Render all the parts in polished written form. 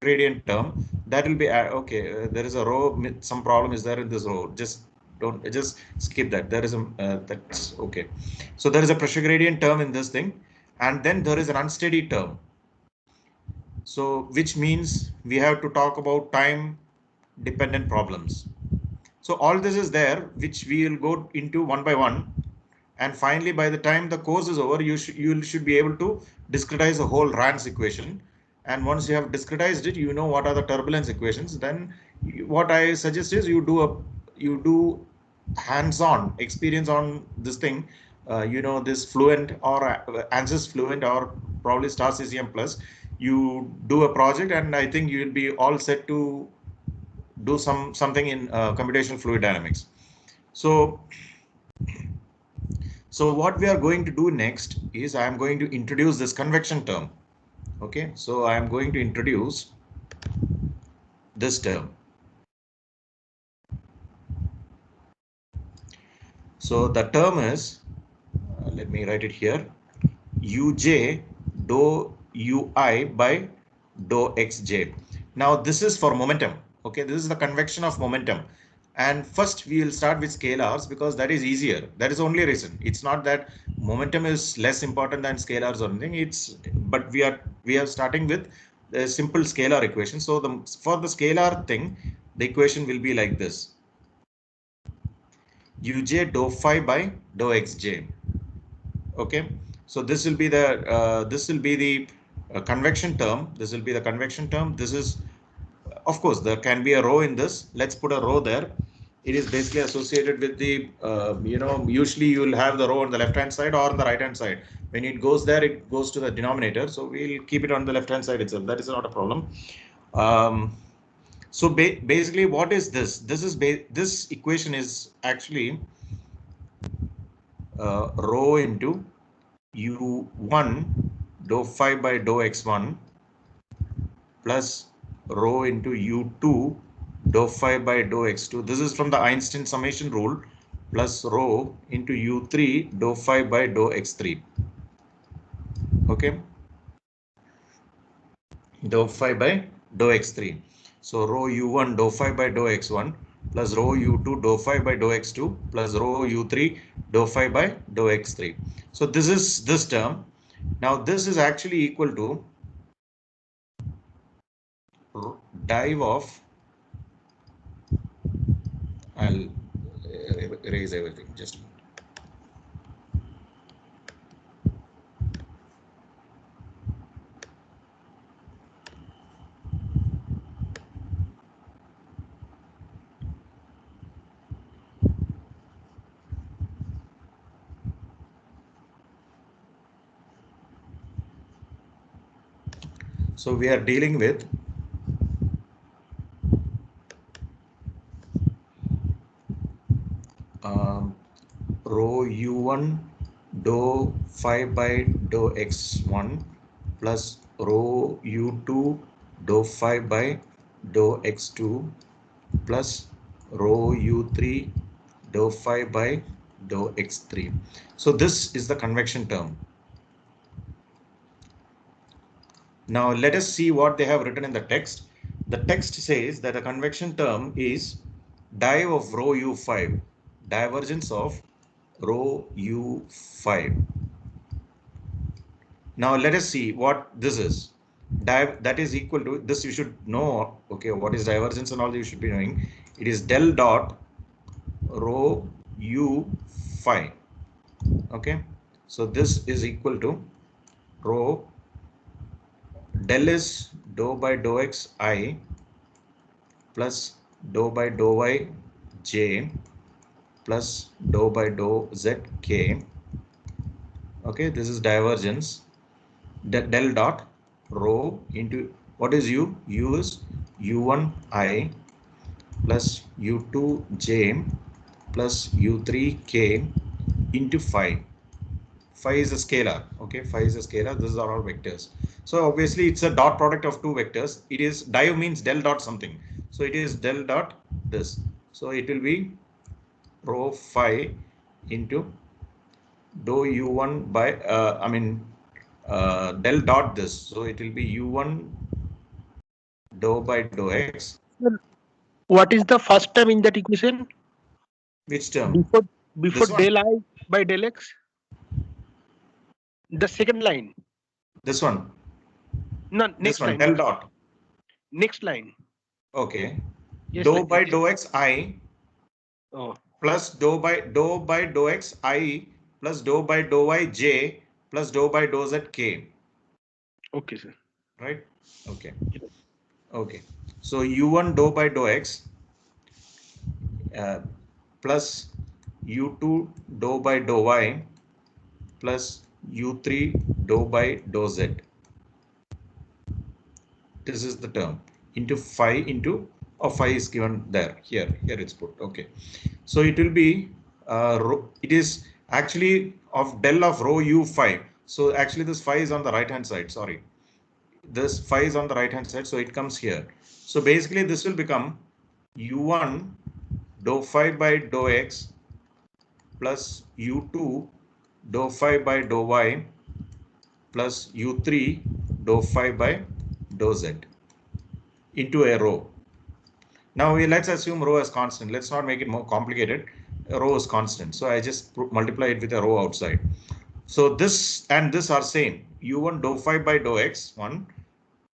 gradient term, that will be okay. There is a row, some problem is there in this row. Just skip that. There is a that's okay. So there is a pressure gradient term in this thing, and then there is an unsteady term. So which means we have to talk about time dependent problems. So all this is there, which we will go into one by one. And finally, by the time the course is over, you should be able to discretize the whole Rand's equation. And once you have discretized it, you know what are the turbulence equations. Then what I suggest is you do hands-on experience on this thing. This Fluent or ANSYS Fluent or probably Star CCM Plus. You do a project, and I think you will be all set to do something in computational fluid dynamics. So what we are going to do next is I am going to introduce this convection term. Okay, so I am going to introduce this term. So the term is, let me write it here, uj dou ui by dou xj. Now this is for momentum. Okay, this is the convection of momentum. And first we will start with scalars because that is easier. That is only reason. It's not that momentum is less important than scalars or anything. But we are starting with the simple scalar equation. So for the scalar thing, the equation will be like this: uj dou phi by dou xj. Okay, so this will be the convection term. This will be the convection term. This is, of course, there can be a row in this. Let's put a row there. It is basically associated with the, usually you will have the row on the left hand side or on the right hand side. When it goes there, it goes to the denominator. So we'll keep it on the left hand side itself. That is not a problem. So basically, what is this? This equation is actually rho into u1 dou phi by dou x1 plus rho into u2 dou phi by dou x2. This is from the Einstein summation rule, plus rho into u3 dou phi by dou x3. Okay, dou phi by dou x3. So rho u1 dou phi by dou x1 plus rho u2 dou phi by dou x2 plus rho u3 dou phi by dou x3. So this is this term. Now this is actually equal to div of, I'll erase everything just a minute. So we are dealing with rho u1 dou phi by dou x1 plus rho u2 dou phi by dou x2 plus rho u3 dou phi by dou x3. So this is the convection term. Now let us see what they have written in the text. The text says that the convection term is div of rho u5, divergence of rho u5. Now let us see what this is. That is equal to this. You should know, okay, what is divergence and all you should be knowing. It is del dot rho u5. Okay, so this is equal to rho del is dou by dou x I plus dou by dou y j plus dou by dou z k. Okay, this is divergence. Del dot rho into what is u? U is u1 I plus u2 j plus u3 k into phi. Phi is a scalar. Okay, phi is a scalar. These are all vectors. So obviously it's a dot product of two vectors. It is div means del dot something. So it is del dot this. So it will be rho phi into dou u1 by del dot this. So it will be u1 dou by dou x. What is the first term in that equation? Which term? Before This one. del I by del x? The second line. This one. No, This next one. line. Del dot. Next line. Okay. Yes, Dou by dou x I oh. plus dou by dou x I plus dou by dou y j plus dou by dou z k. Okay, sir. Right? Okay. Okay. So u1 dou by dou x plus u2 dou by dou y plus u3 dou by dou z. This is the term into phi into phi is given there. Here it's put. Okay. So it will be it is actually of del of rho u phi. So actually this phi is on the right hand side. Sorry, this phi is on the right hand side. So it comes here. So basically this will become u1 dou phi by dou x plus u2 dou phi by dou y plus u3 dou phi by dou z into a row. Now let's assume rho as constant. Let's not make it more complicated. Rho is constant. So I just multiply it with a row outside. So this and this are same. u1 dou phi by dou x 1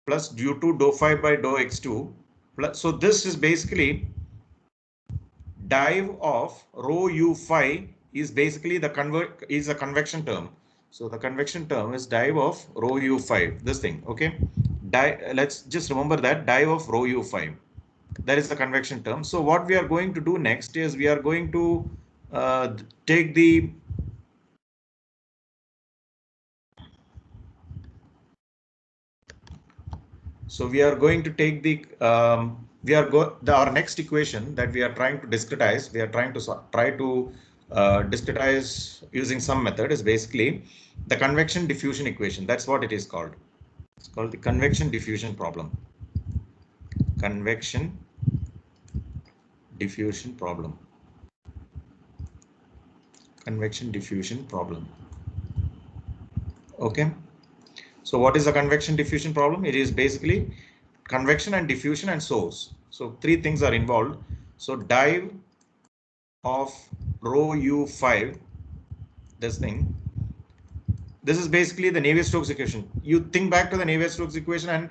plus u2 dou phi by dou x2 plus. So this is basically div of rho u phi is basically the convection term. So the convection term is div of rho u phi. This thing, okay. Let's just remember that div of rho u phi. That is the convection term. So what we are going to do next is we are going to take the our next equation that we are trying to discretize. We are trying to discretize using some method is basically the convection diffusion equation. That's what it is called. It's called the convection diffusion problem. Convection diffusion problem. Convection diffusion problem. Okay. So what is the convection diffusion problem? It is basically convection and diffusion and source. So three things are involved. So div of rho u5, this thing. This is basically the Navier-Stokes equation. You think back to the Navier-Stokes equation and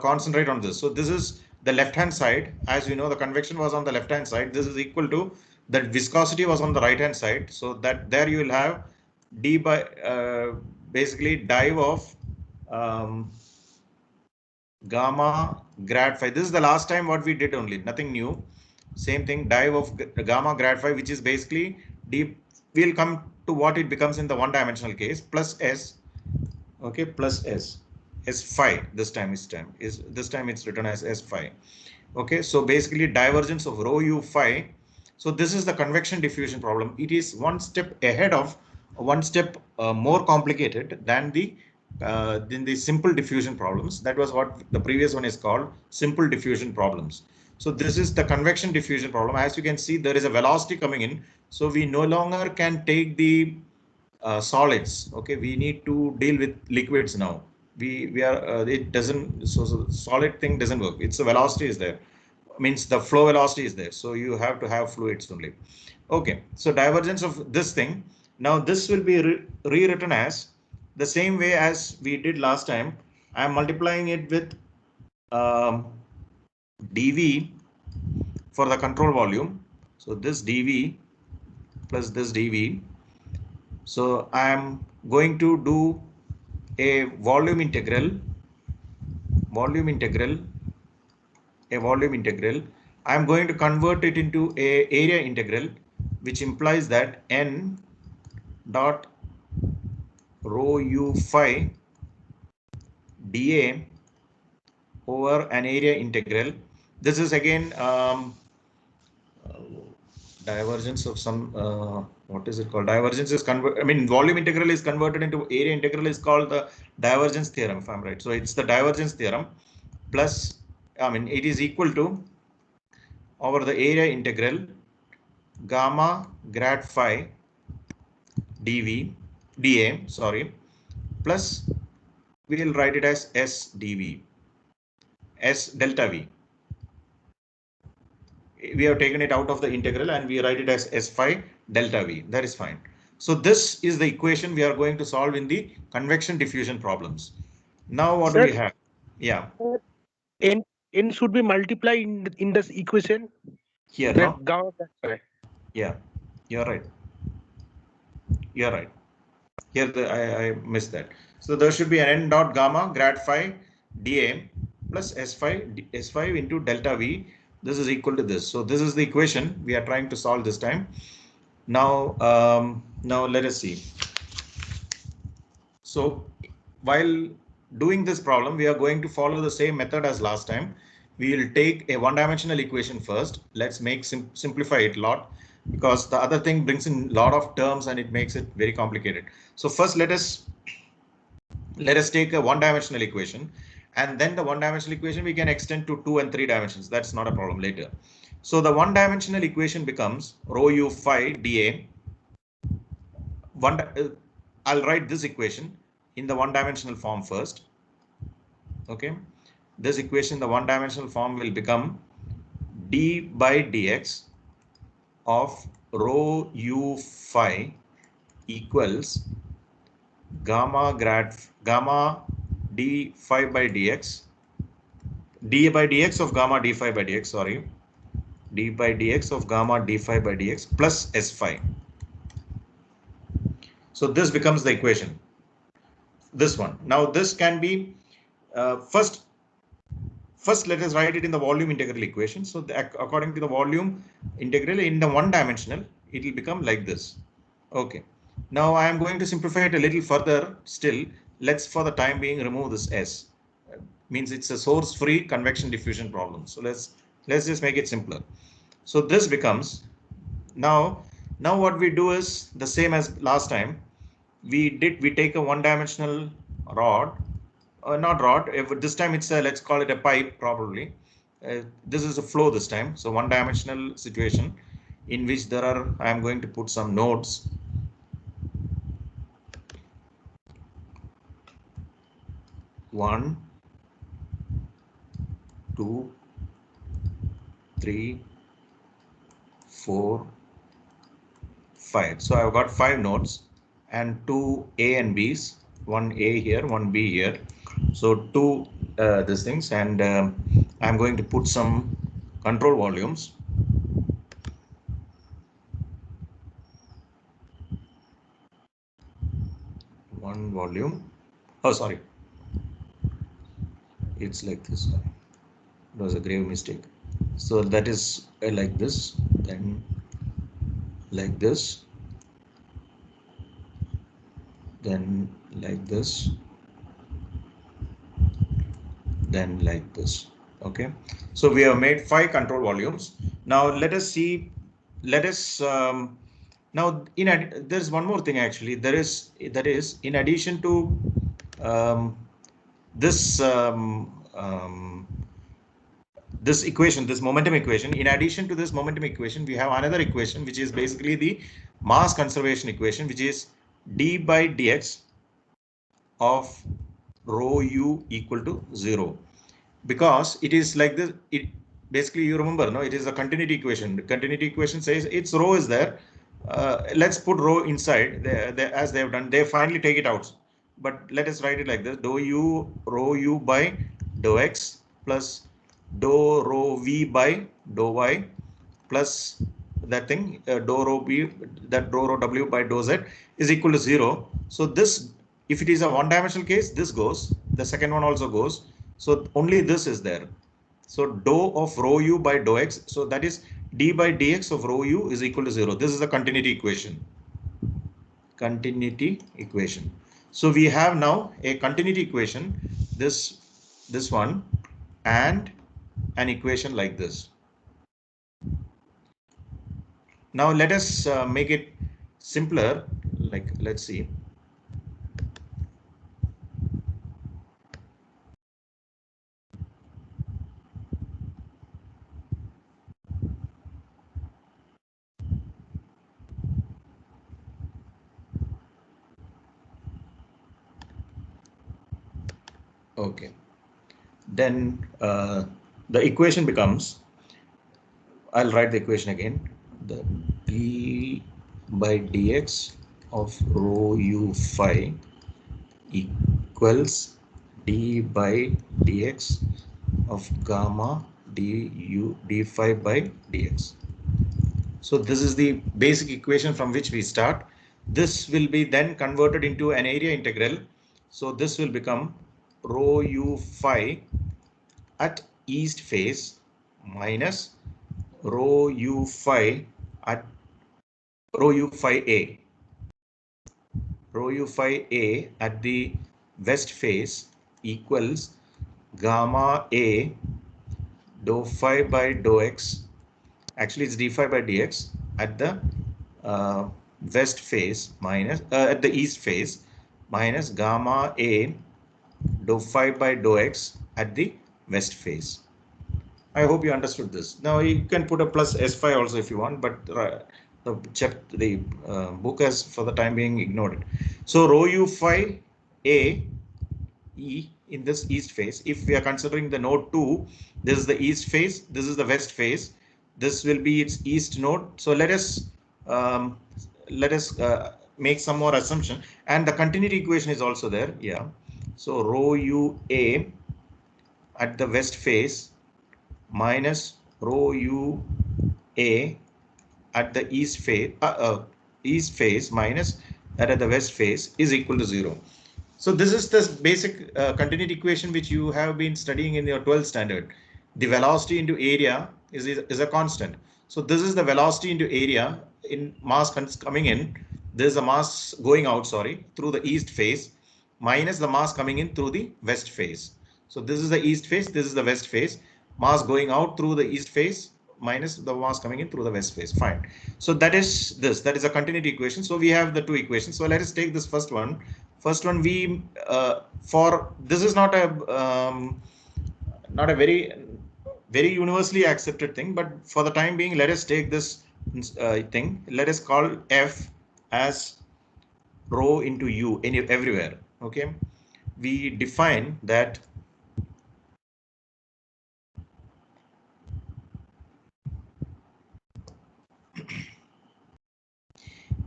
concentrate on this. So this is the left-hand side. As you know, the convection was on the left-hand side. This is equal to that viscosity was on the right-hand side. So that there you will have d by basically div of gamma grad phi. This is the last time what we did only, nothing new. Same thing, div of gamma grad phi, which is basically d. We'll come to what it becomes in the one-dimensional case, plus s. Okay, plus s phi. This time it's written as s phi. Okay, so basically divergence of rho u phi. So this is the convection diffusion problem. It is one step more complicated than the simple diffusion problems. That was what the previous one is called, simple diffusion problems. So this is the convection diffusion problem. As you can see, there is a velocity coming in. So we no longer can take the solids. Okay, we need to deal with liquids now. We are it doesn't, so solid thing doesn't work. It's the velocity is there, means the flow velocity is there, so you have to have fluids only. Okay, so divergence of this thing. Now this will be rewritten as the same way as we did last time. I am multiplying it with dv for the control volume. So this dv plus this dv. So I am going to do a volume integral. I am going to convert it into a area integral, which implies that n dot rho u phi dA over an area integral. This is again divergence of some what is it called? Divergence is volume integral is converted into area integral is called the divergence theorem, if I'm right. So it's the divergence theorem plus it is equal to over the area integral gamma grad phi dA, sorry, plus we will write it as s dV. S delta V. We have taken it out of the integral and we write it as S phi delta V. That is fine. So this is the equation we are going to solve in the convection diffusion problems. Now what do Sir, we have? Yeah. n should be multiplied in this equation. Here, That no? gamma that's right. Yeah, you're right. You're right. Here I missed that. So there should be an n dot gamma grad phi dA plus S phi into delta V. This is equal to this. So this is the equation we are trying to solve this time. Now, now let us see. So while doing this problem, we are going to follow the same method as last time. We will take a one-dimensional equation first. Let's make simplify it a lot, because the other thing brings in a lot of terms and it makes it very complicated. So first let us take a one-dimensional equation, and then the one-dimensional equation we can extend to 2 and 3 dimensions. That's not a problem later. So the one-dimensional equation becomes rho u phi dA. I'll write this equation in the one-dimensional form first. Okay, this equation in the one-dimensional form will become d by dx of rho u phi equals gamma d phi by dx, d by dx of gamma d phi by dx, sorry, d by dx of gamma d phi by dx plus s phi. So this becomes the equation, this one. Now this can be first let us write it in the volume integral equation. So according to the volume integral in the one dimensional, it will become like this. Okay. Now I am going to simplify it a little further still. Let's for the time being remove this S. Means it's a source free convection diffusion problem. So let's just make it simpler. So this becomes now what we do is the same as last time. We take a one dimensional rod, not rod, this time it's a, let's call it a pipe probably. This is a flow this time, so one dimensional situation in which there are, I am going to put some nodes. One, two, three, four, five. So I've got 5 nodes and 2 A and B's, one A here, one B here. So 2 these things, and I'm going to put some control volumes. One volume. Oh, sorry. It's like this. It was a grave mistake. So that is like this, then like this, then like this, then like this. Okay. So we have made 5 control volumes. Now let us see. Let us now there's one more thing actually. That is in addition to this this equation, this momentum equation, in addition to this momentum equation, we have another equation which is basically the mass conservation equation, which is d by dx of rho u equal to 0, because it is like this. It basically, you remember, no, it is a continuity equation. The continuity equation says its rho is there. Let's put rho inside as they have done. They finally take it out, but let us write it like this: dou u rho u by dou x plus dou rho v by dou y plus that thing dou rho b, that dou rho w by dou z is equal to 0. So this, if it is a one-dimensional case, this goes. The second one also goes. So only this is there. So dou of rho u by dou x. So that is d by dx of rho u is equal to 0. This is the continuity equation. Continuity equation. So we have now a continuity equation, this one, and an equation like this. Now let us make it simpler. Like, let's see. Okay. then the equation becomes, I'll write the equation again, the d by dx of rho u phi equals d by dx of gamma d phi by dx. So this is the basic equation from which we start. This will be then converted into an area integral. So this will become rho u phi at east face minus rho u phi at rho u phi a. Rho u phi a at the west face equals gamma a dou phi by dou x. Actually, it's d phi by dx at the west face minus at the east face minus gamma a dou phi by dou x at the west face. I hope you understood this. Now you can put a plus s5 also if you want, but the book has for the time being ignored it. So rho u phi a e in this east face. If we are considering the node 2, this is the east face, this is the west face. This will be its east node. So let us make some more assumption, and the continuity equation is also there. Yeah. So rho u a at the west face minus rho u a at the east face minus that at the west face is equal to 0. So this is the basic continuity equation which you have been studying in your 12th standard. The velocity into area is a constant. So this is the velocity into area in mass coming in. There's a mass going out, sorry, through the east face minus the mass coming in through the west face. So this is the east face, this is the west face. Mass going out through the east face minus the mass coming in through the west face. Fine. So that is this. That is a continuity equation. So we have the two equations. So let us take this first one. First one, we for this is not a very universally accepted thing, but for the time being, let us take this thing. Let us call f as rho into u everywhere. Okay, we define that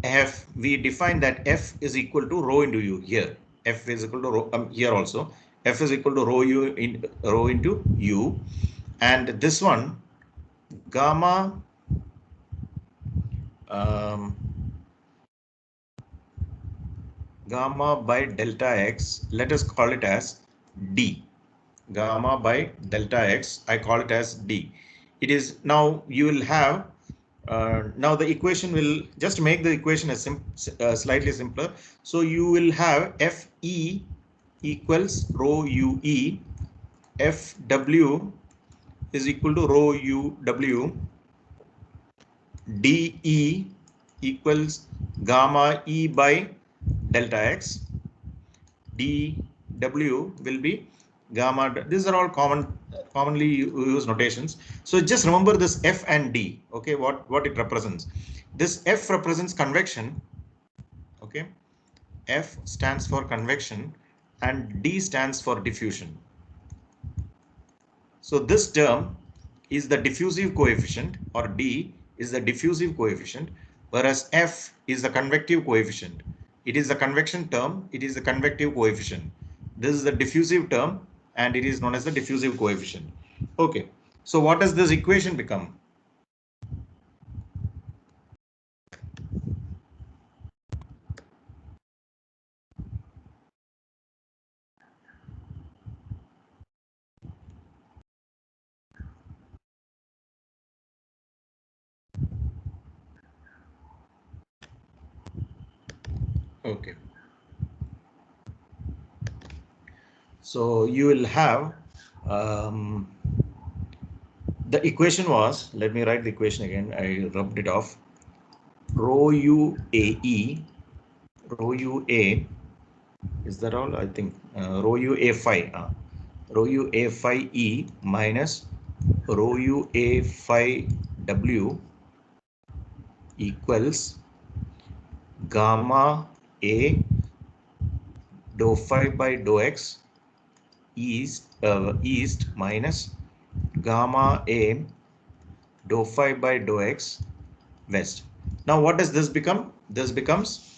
f, we define that f is equal to rho into u here. F is equal to rho here also. F is equal to rho into u, and this one gamma gamma by delta x. Let us call it as d. Gamma by delta x. I call it as d. It is now you will have. Now the equation will just make the equation as slightly simpler. So you will have Fe equals rho ue, Fw is equal to rho uw, dE equals gamma E by delta x, dW will be gamma. These are all commonly used notations. So just remember this F and D. Okay, what it represents. This F represents convection. Okay, F stands for convection and D stands for diffusion. So this term is the diffusive coefficient, or D is the diffusive coefficient, whereas F is the convective coefficient. It is the convection term, it is the convective coefficient. This is the diffusive term and it is known as the diffusive coefficient. Okay, so what does this equation become? Okay. So you will have the equation was, let me write the equation again. I rubbed it off. Rho u a e, rho u a, is that all? I think rho u a phi, rho u a phi e minus rho u a phi w equals gamma a dou phi by dou x east minus gamma A dou phi by dou x west. Now what does this become? This becomes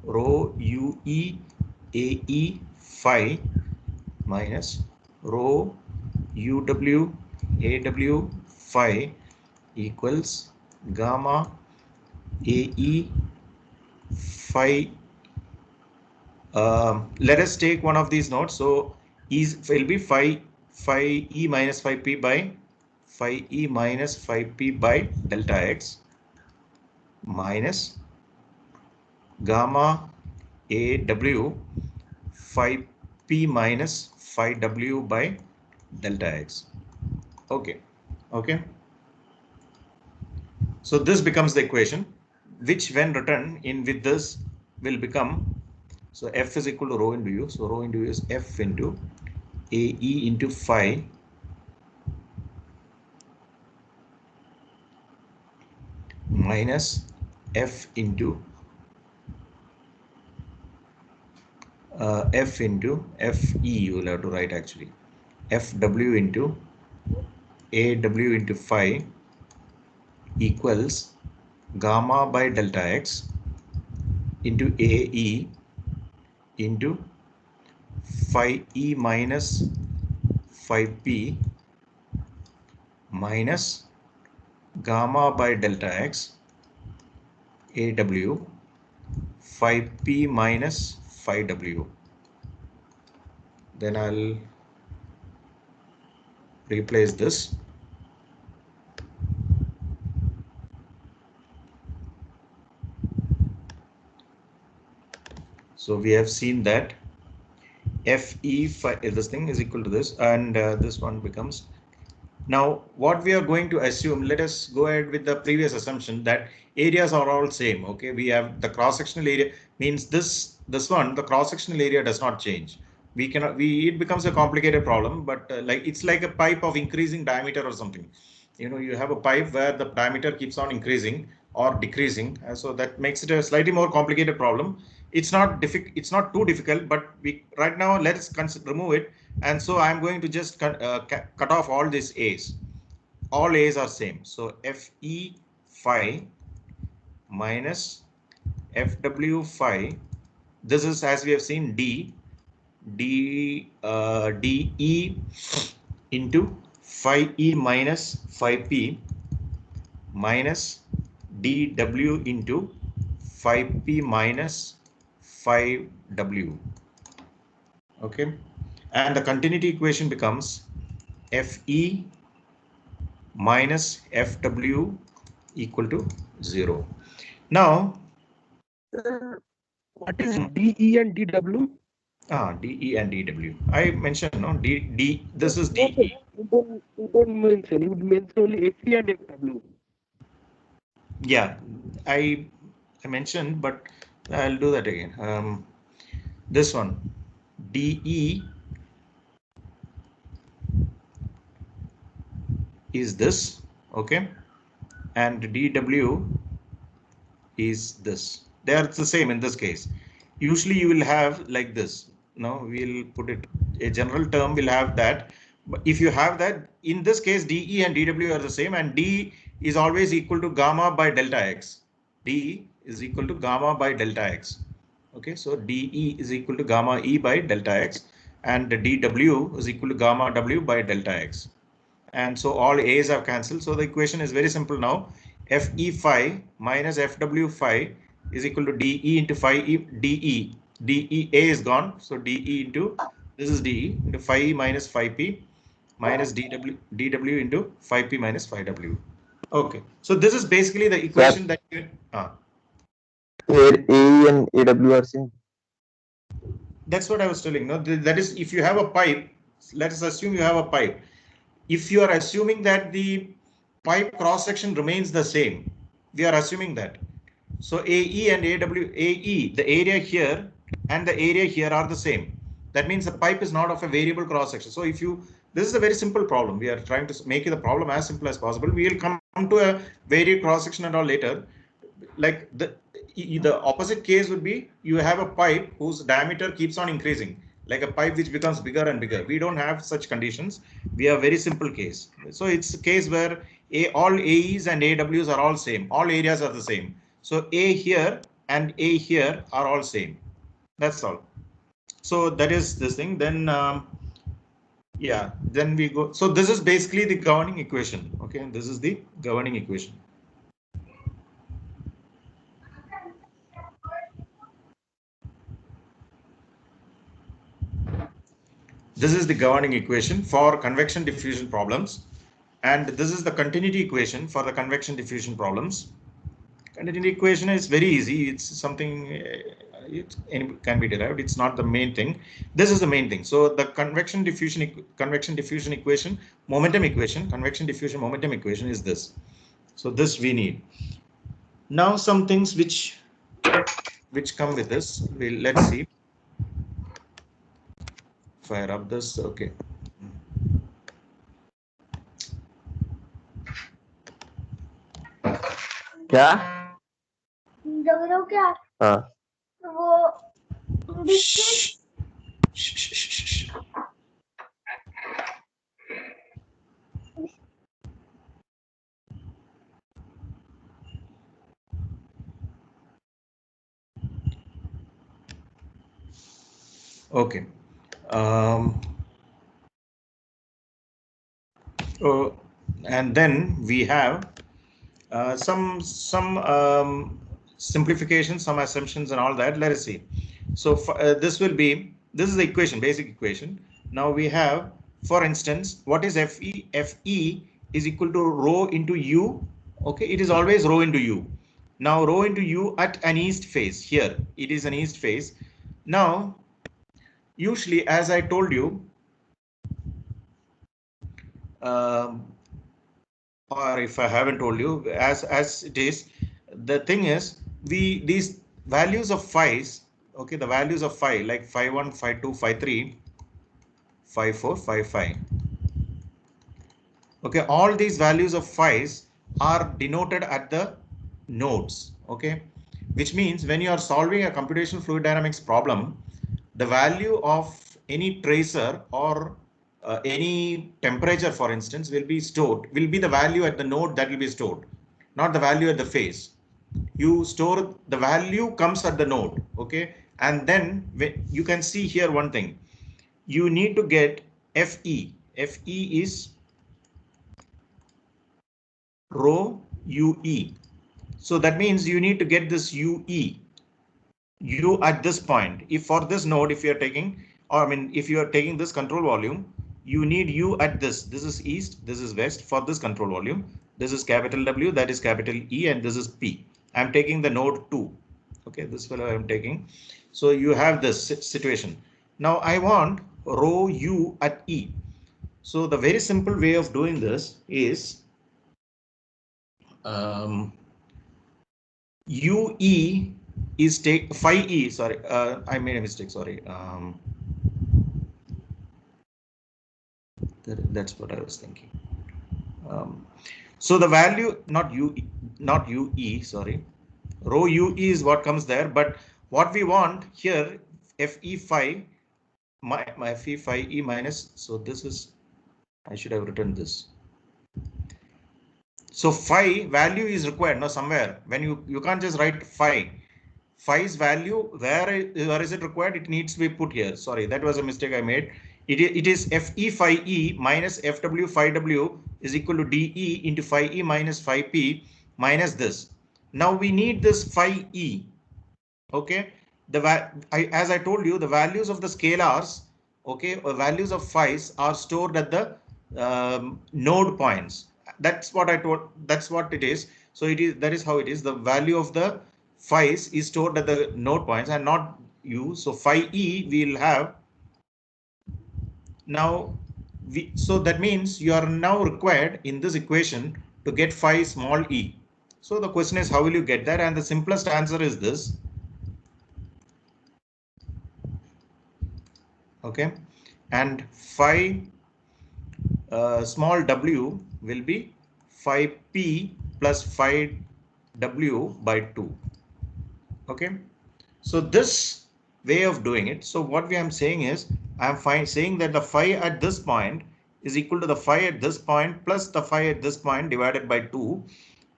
rho UE AE phi minus rho UW AW phi equals gamma AE phi. Let us take one of these nodes. So will be phi E minus phi P by phi E minus phi P by delta x minus gamma AW phi P minus phi W by delta x. Okay. So this becomes the equation, which when written in with this will become, so F is equal to rho into U. So rho into U is F into AE into phi minus F into FE, you will have to write actually FW into AW into phi equals gamma by delta x into AE into phi E minus phi P minus gamma by delta x AW phi P minus phi W. Then I'll replace this. So we have seen that FE phi, this thing is equal to this, and this one becomes. Now what we are going to assume, let us go ahead with the previous assumption that areas are all same. Okay, we have the cross-sectional area, means this one, the cross-sectional area does not change. We cannot, it becomes a complicated problem, but like it's like a pipe of increasing diameter or something. You know, you have a pipe where the diameter keeps on increasing or decreasing, so that makes it a slightly more complicated problem. It's not difficult, it's not too difficult, but we right now let's remove it. And so I'm going to just cut off all these A's. All A's are same. So FE phi minus FW phi. This is, as we have seen, DE into phi E minus phi P minus DW into phi P minus phi W. Okay. And the continuity equation becomes FE minus FW equal to 0. Now, What is DE and DW? DE and DW. I mentioned, no, D, this is DE. You don't mention, you mention only FE and FW. Yeah, I mentioned, but I'll do that again. This one, DE is this, okay, and DW is this. They are the same in this case. Usually you will have like this. No, we'll put it, a general term will have that. But if you have that, in this case, DE and DW are the same, and D is always equal to gamma by delta x. D is equal to gamma by delta x. Okay, so DE is equal to gamma E by delta x, and DW is equal to gamma W by delta x. And so all A's are cancelled. So the equation is very simple now. FE phi minus FW phi is equal to DE into phi E, DE. DE, A is gone. So DE into, this is DE into phi E minus phi P minus DW into phi P minus phi W. Okay. So this is basically the equation that you, here AE and AW are same. that's what I was telling. No, that is, if you have a pipe, let us assume you have a pipe. If you are assuming that the pipe cross section remains the same, we are assuming that. So AE and AE, the area here and the area here are the same. That means the pipe is not of a variable cross section. So if you, this is a very simple problem. We are trying to make the problem as simple as possible. We will come to a varied cross section and all later. Like the opposite case would be, you have a pipe whose diameter keeps on increasing. like a pipe which becomes bigger and bigger. We don't have such conditions. We have very simple case. So it's a case where all AEs and AWs are all same. All areas are the same. So A here and A here are all same. That's all. So that is this thing. Then yeah, then we go. So this is basically the governing equation. Okay, this is the governing equation. This is the governing equation for convection diffusion problems, and this is the continuity equation for the convection diffusion problems. Continuity equation is very easy. It's something it can be derived. It's not the main thing. This is the main thing. So the convection diffusion equation, momentum equation, convection diffusion momentum equation is this. So this we need. Now some things which come with this. Let's see. Fire up this. Okay. क्या क्या हाँ वो Okay. And then we have some simplifications, some assumptions, and all that. Let us see. So this is the equation, basic equation. Now we have, for instance, what is Fe? Fe is equal to rho into U. Okay, it is always rho into U. Now rho into U at an east face. Here it is an east face. Now usually, as I told you, or if I haven't told you, as it is, the thing is, these values of phi's, okay, the values of phi, like phi 1, phi 2, phi 3, phi 4, phi 5. Okay, all these values of phi's are denoted at the nodes. Okay, which means when you are solving a computational fluid dynamics problem, the value of any tracer or any temperature, for instance, will be the value at the node that will be stored, not the value at the face. You store the value comes at the node. Okay, and then you can see here one thing. You need to get Fe. Fe is rho UE. So that means you need to get this UE. U at this point. If for this node, if you are taking, or I mean, if you are taking this control volume, you need U at this. This is east, this is west for this control volume. This is capital W, that is capital E, and this is P. I'm taking the node 2. Okay, this fellow I'm taking. So you have this situation. Now I want rho U at E. So the very simple way of doing this is UE is take phi E. Sorry, I made a mistake. Sorry. That's what I was thinking. So the value, not UE, sorry, rho UE is what comes there, but what we want here, Fe phi, my Fe phi E minus, so this is, I should have written this. So phi value is required now somewhere. When you can't just write phi. Phi's value, where is it required? It needs to be put here. Sorry, that was a mistake I made. It is Fe phi E minus Fw phi W is equal to dE into phi E minus phi P minus this. Now we need this phi E. Okay, as I told you, the values of the scalars, okay, or values of phi's are stored at the node points. That's what I told. That's what it is. So that is how it is. The value of the phi's is stored at the node points and not U. So phi E will have. Now, so that means you are now required in this equation to get phi small e. So the question is, how will you get that? And the simplest answer is this. Okay, and phi small w will be phi p plus phi w by 2. Okay, so this way of doing it. So what I'm saying is, I'm saying that the phi at this point is equal to the phi at this point plus the phi at this point divided by 2.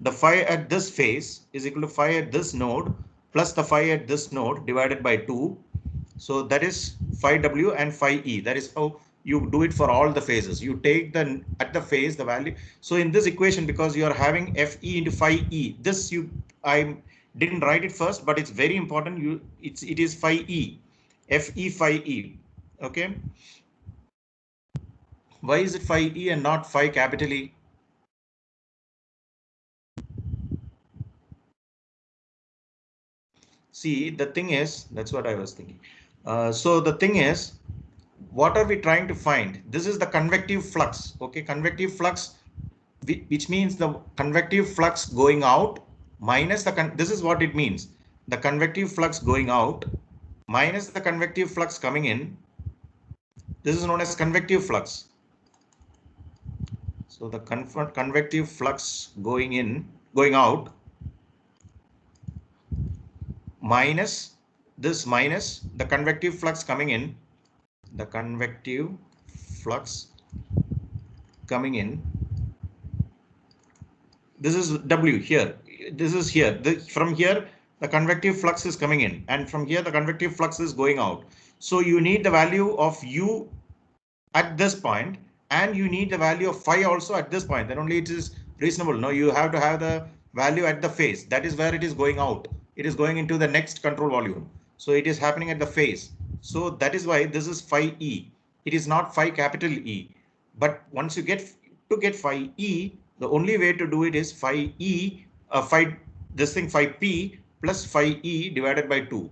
The phi at this phase is equal to phi at this node plus the phi at this node divided by 2. So that is phi w and phi e. That is how you do it for all the phases. You take the at the phase the value. So in this equation, because you are having fe into phi e, this I didn't write it first, but it's very important. It is phi e, fe phi e. Okay. Why is it phi e and not phi capital E? See, the thing is, that's what I was thinking. So the thing is, what are we trying to find? This is the convective flux. Okay, convective flux, which means the convective flux going out minus this is what it means. The convective flux going out minus the convective flux coming in. This is known as convective flux. So the convective flux going out minus this minus the convective flux coming in. The convective flux coming in. This is W here. This is here. From here, the convective flux is coming in, and from here, the convective flux is going out. So you need the value of U at this point, and you need the value of phi also at this point. Then only it is reasonable. No, you have to have the value at the phase. That is where it is going out. It is going into the next control volume. So it is happening at the phase. So that is why this is phi E. It is not phi capital E. But once you get phi E, the only way to do it is phi E, phi P plus phi E divided by 2.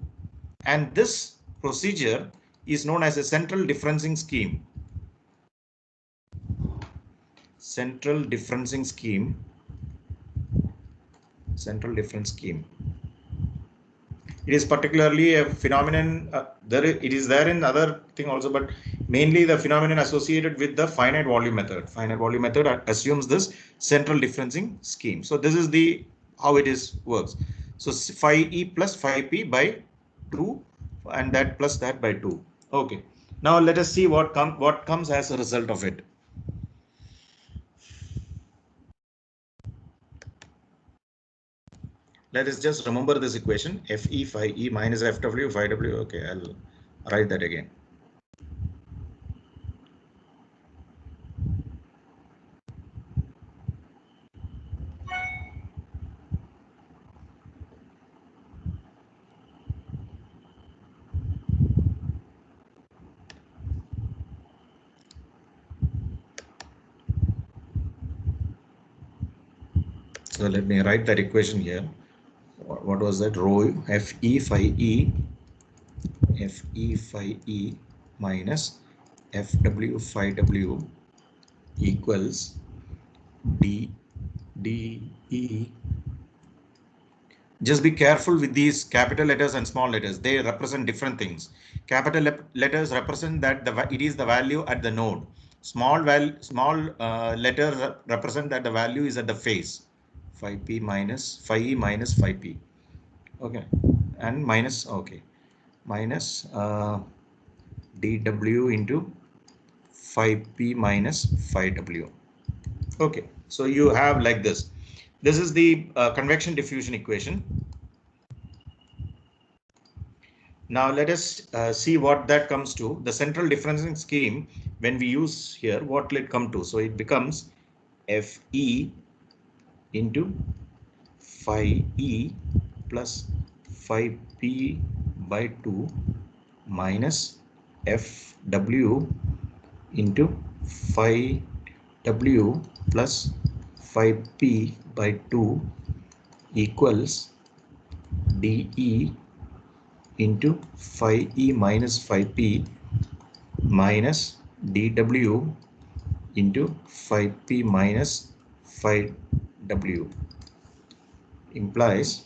And this procedure is known as a central differencing scheme. Central difference scheme. It is particularly a phenomenon. It is there in other thing also, but mainly the phenomenon associated with the finite volume method. Finite volume method assumes this central differencing scheme. So this is the how it is works. So phi E plus phi P by 2, and that plus that by 2. Okay. Now let us see what comes as a result of it. Let us just remember this equation, Fe phi E minus Fw phi W. Okay, I'll write that again. So let me write that equation here. What was that? Rho Fe phi E minus Fw phi W equals D E. Just be careful with these capital letters and small letters. They represent different things. Capital letters represent that it is the value at the node. Small letters represent that the value is at the phase. Phi P minus phi E minus phi P. Okay, and minus minus dW into phi P minus phi W. Okay, so you have like this. This is the convection diffusion equation. Now let us see what that comes to. The central differencing scheme, when we use here, what will it come to? So it becomes Fe into phi E plus phi P by 2 minus Fw into phi W plus phi P by 2 equals dE into phi E minus phi P minus dW into phi P minus phi W implies,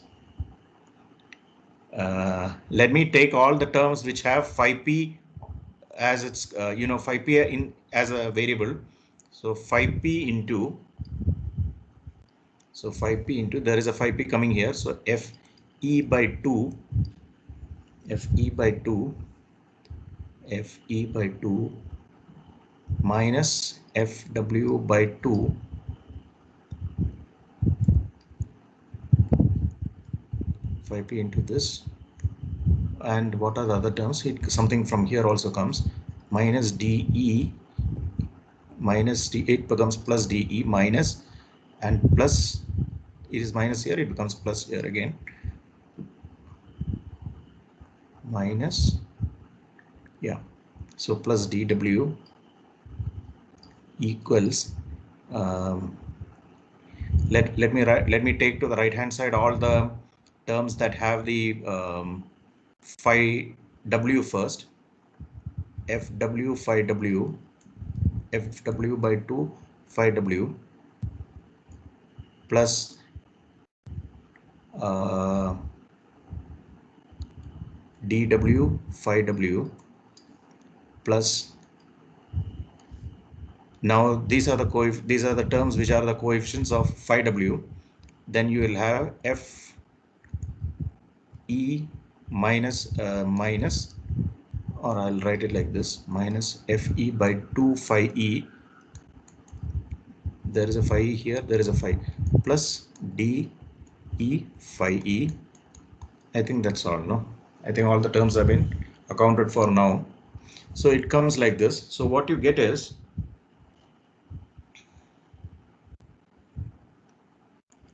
let me take all the terms which have phi P as its, phi P as a variable. So phi P into, there is a phi P coming here. So F E by 2 Fe by 2 Fe by 2 minus Fw by 2 5p into this. And what are the other terms? Something from here also comes, minus dE minus d8 becomes plus dE minus, and plus, it is minus here, it becomes plus here again, minus, yeah, so plus dW equals, let me take to the right hand side all the terms that have the phi W first. Fw phi W, Fw by 2 phi W plus dW phi W plus, now these are the terms which are the coefficients of phi W. Then you will have F E minus minus, or I'll write it like this, minus Fe by 2 phi E. There is a phi E here, there is a phi, plus D E phi E. I think that's all, no? I think all the terms have been accounted for now. So it comes like this. So what you get is,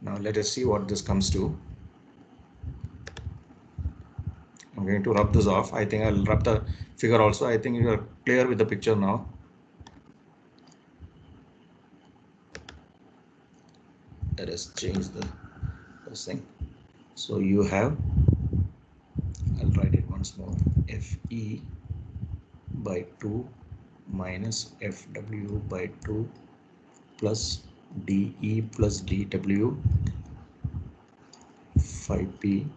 now let us see what this comes to. I'm going to rub this off. I think I'll rub the figure also. I think you are clear with the picture now. Let us change this thing. So you have, I'll write it once more, Fe by 2 minus Fw by 2 plus dE plus dW phi p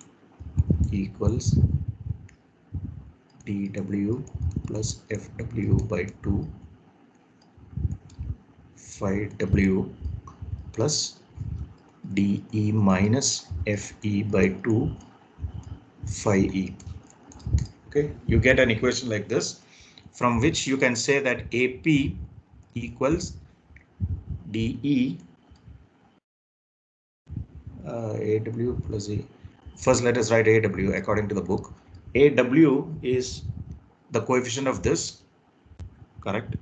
equals dW plus Fw by 2 phi W plus dE minus Fe by 2 phi E. Okay, you get an equation like this, from which you can say that AP equals dE AW plus E. First, let us write AW according to the book. AW is the coefficient of this, correct?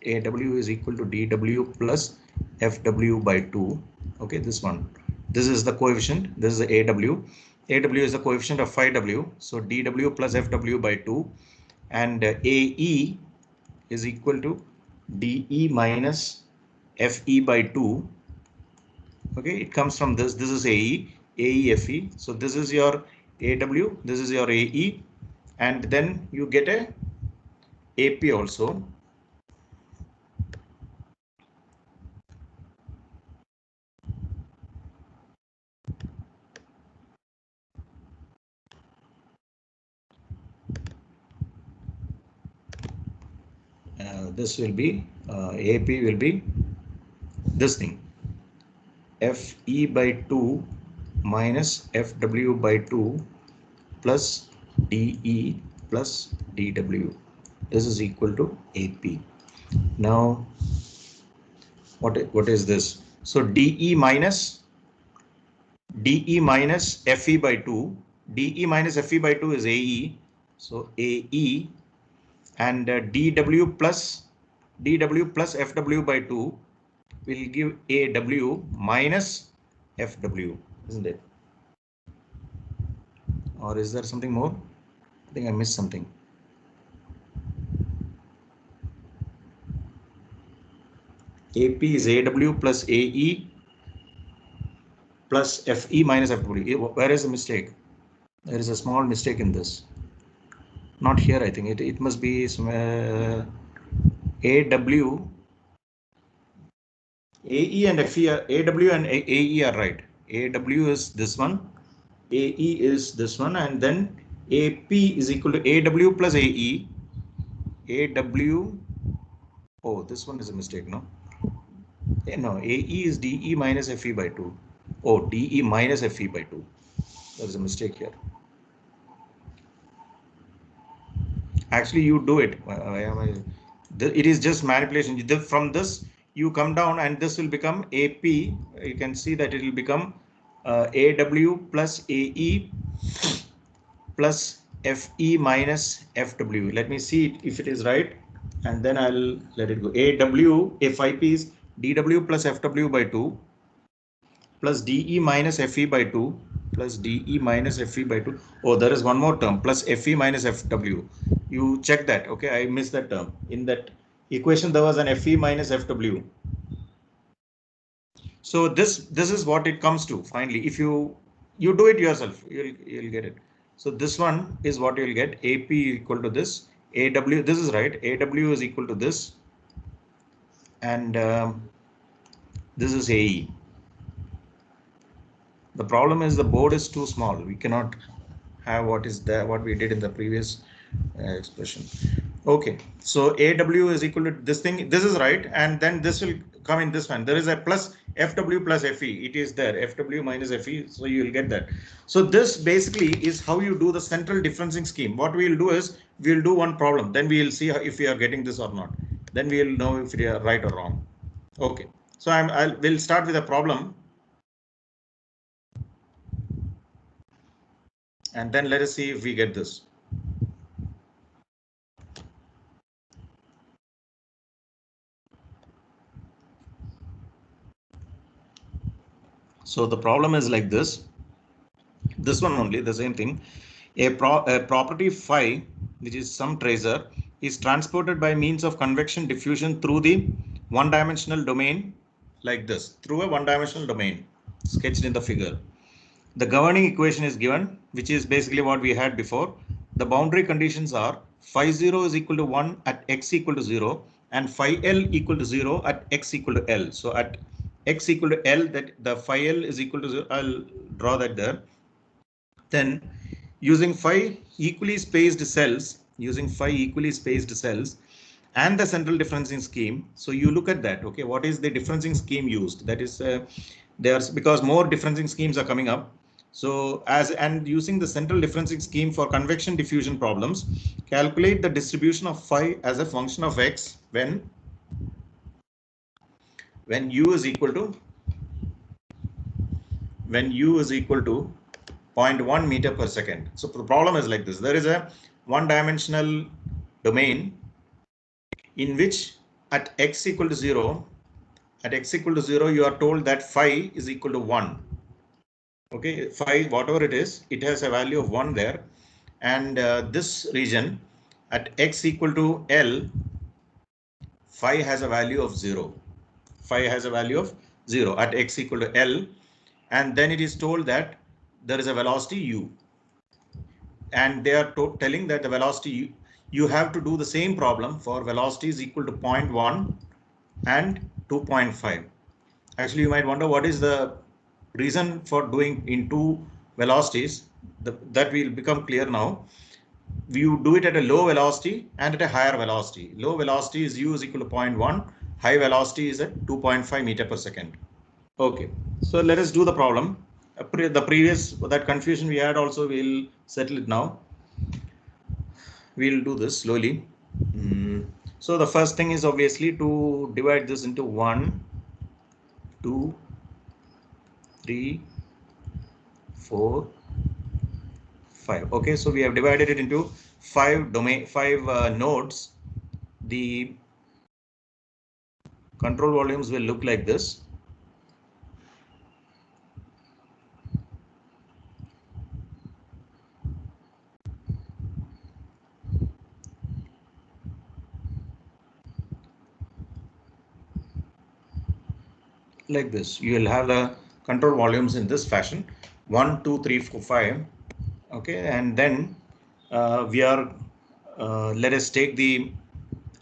AW is equal to dW plus Fw by 2. Okay, this one. This is the coefficient. This is the AW. AW is the coefficient of phi W. So dW plus Fw by 2. And AE is equal to dE minus Fe by 2. Okay, it comes from this. This is AE, Fe. So this is your AW, this is your AE, and then you get a AP also. This will be AP will be this thing, Fe by 2 minus Fw by 2 plus dE plus dW. This is equal to AP. Now, what is this? So dE minus Fe by 2. dE minus Fe by 2 is AE. So AE, and dW plus Fw by 2 will give AW minus Fw, isn't it? Or is there something more? I think I missed something. AP is AW plus AE plus Fe minus Fw. Where is the mistake? There is a small mistake in this. Not here, I think. It must be somewhere. AW, AE and Fe are, AW and AE are right. AW is this one, AE is this one, and then AP is equal to AW plus AE. AW, oh, this one is a mistake, no? No, AE is DE minus Fe by 2. Oh, DE minus Fe by 2. There is a mistake here. Actually, you do it. It is just manipulation. From this, you come down and this will become AP. You can see that it will become AW plus AE plus FE minus FW. Let me see if it is right, and then I'll let it go. AW, FIP is DW plus FW by 2 plus DE minus FE by 2 plus DE minus FE by 2. Oh, there is one more term plus FE minus FW. You check that. Okay, I missed that term. In that equation, there was an FE minus FW. So this is what it comes to finally. If you do it yourself, you'll get it. So this one is what you'll get. AP equal to this. AW, this is right. AW is equal to this, and this is AE. The problem is the board is too small. We cannot have what is there, what we did in the previous expression. Okay, so AW is equal to this thing. This is right, and then this will come in this one. There is a plus FW plus FE. It is there, FW minus FE. So you will get that. So this basically is how you do the central differencing scheme. What we will do is we'll do one problem. Then we will see if we are getting this or not. Then we will know if we are right or wrong. Okay, so we'll start with a problem. And then let us see if we get this. So the problem is like this. This one only, the same thing. A property phi, which is some tracer, is transported by means of convection diffusion through the one-dimensional domain like this, through a one-dimensional domain sketched in the figure. The governing equation is given, which is basically what we had before. The boundary conditions are phi 0 is equal to 1 at x equal to 0 and phi L equal to 0 at x equal to L. So at x equal to L, that the phi L is equal to 0. I'll draw that there. Then using phi equally spaced cells, and the central differencing scheme. So you look at that. Okay, what is the differencing scheme used? That is there's because more differencing schemes are coming up. So using the central differencing scheme for convection diffusion problems, calculate the distribution of phi as a function of x when u is equal to 0.1 meter per second. So the problem is like this. There is a one-dimensional domain in which at x equal to 0, you are told that phi is equal to 1. Okay, phi, whatever it is, it has a value of 1 there. And this region at x equal to L, phi has a value of 0. At x equal to L. And then it is told that there is a velocity u. And they are telling that the velocity you have to do the same problem for velocities equal to 0.1 and 2.5. Actually, you might wonder what is the reason for doing in two velocities. That will become clear now. You do it at a low velocity and at a higher velocity. Low velocity is u is equal to 0.1. High velocity is at 2.5 meter per second. Okay, so let us do the problem. The previous, that confusion we had also, we'll settle it now. We'll do this slowly. So the first thing is obviously to divide this into 1, 2, 3, 4, 5. Okay, so we have divided it into 5 nodes. The control volumes will look like this. Like this, you will have the control volumes in this fashion: 1, 2, 3, 4, 5. Okay, and then we are let us take the,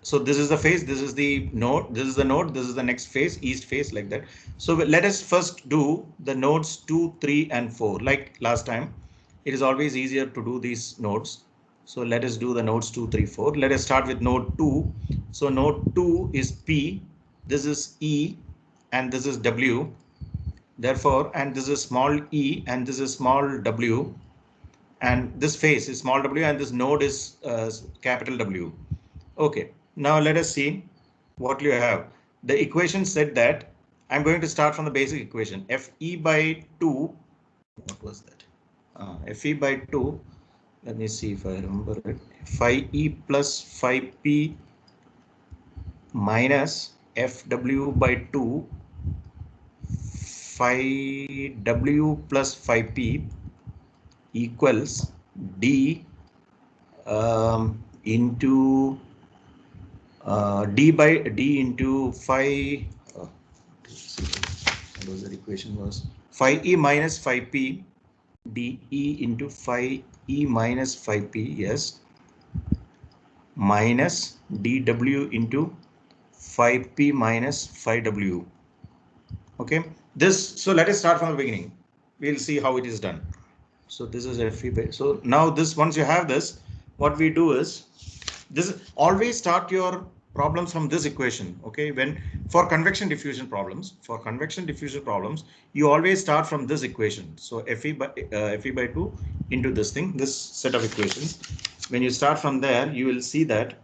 so this is the face, this is the node, this is the next face, east face, like that. So let us first do the nodes 2, 3 and 4. Like last time, it is always easier to do these nodes. So let us do the nodes 2, 3, 4. Let us start with node 2. So node 2 is P, this is E, and this is W. Therefore, and this is small e and this is small w. and this face is small w, and this node is capital W. Okay, now let us see what you have. The equation said that I'm going to start from the basic equation. Fe by 2, what was that? Fe by 2, let me see if I remember it. Phi E plus phi P minus Fw by 2 phi W plus phi P equals D into D by D into phi. What was the equation was? Phi E minus phi P dE into phi E minus phi P, yes, minus dW into phi P minus phi W. Okay, this, so let us start from the beginning. We'll see how it is done. So this is Fe by, so now this, once you have this, what we do is, this always start your problems from this equation. Okay, when for convection diffusion problems, you always start from this equation. So Fe by 2 into this thing, this set of equations. When you start from there, you will see that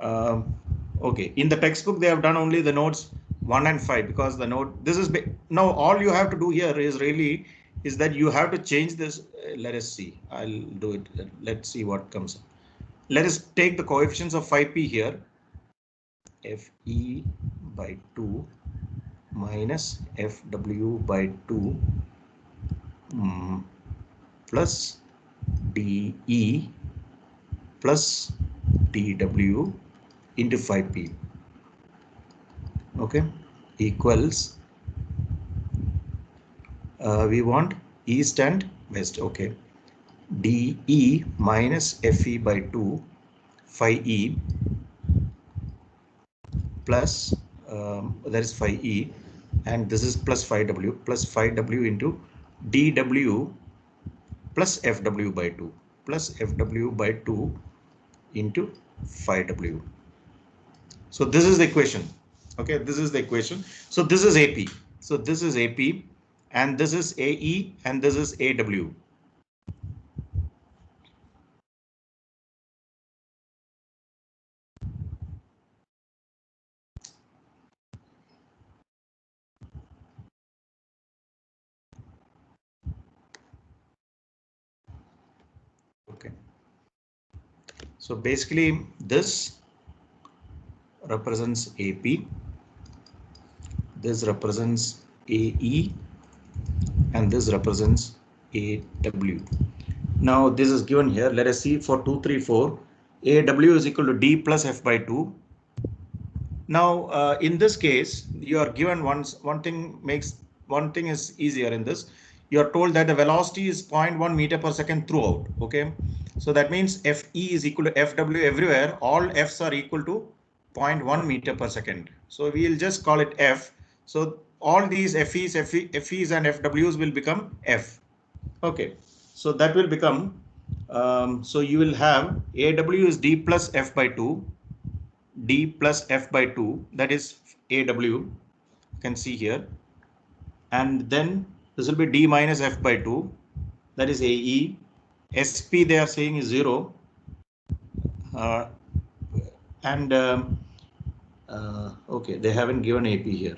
okay, in the textbook they have done only the nodes 1 and 5, because the node, this is now all you have to do here is really is that you have to change this. Let us see, I'll do it. Let's see what comes. Let us take the coefficients of phi P here. Fe by 2 minus Fw by 2 plus dE plus dW into phi P. Okay, equals we want east and west. Okay, dE minus Fe by 2 phi E plus that is phi E, and this is plus phi W into dW plus Fw by 2 into phi W. So this is the equation. Okay, this is the equation. So this is AP. So this is AP, and this is AE, and this is AW. Okay. So basically this represents AP, this represents AE, and this represents AW. Now this is given here. Let us see for 2, 3, 4. AW is equal to D plus F by 2. Now in this case, you are given one thing is easier in this. You are told that the velocity is 0.1 meter per second throughout. Okay, so that means Fe is equal to Fw everywhere. All F's are equal to 0.1 meter per second. So we will just call it F. So all these Fe's and Fw's will become F. Okay, so that will become, so you will have AW is D plus F by 2, D plus F by 2, that is AW, you can see here, and then this will be D minus F by 2, that is AE. SP they are saying is 0, and okay, they haven't given AP here.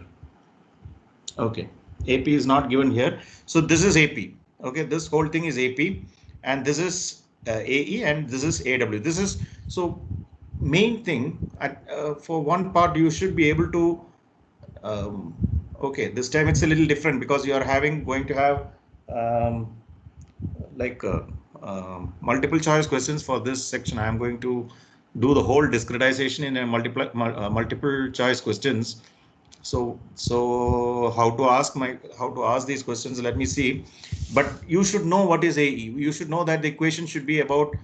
Okay, AP is not given here, so this is AP. Okay, this whole thing is AP, and this is AE, and this is AW. This is, so main thing for one part you should be able to okay, this time it's a little different because you are going to have like multiple choice questions for this section. I am going to do the whole discretization in a multiple choice questions. So how to ask these questions, let me see. But you should know what is AE. You should know that the equation should be about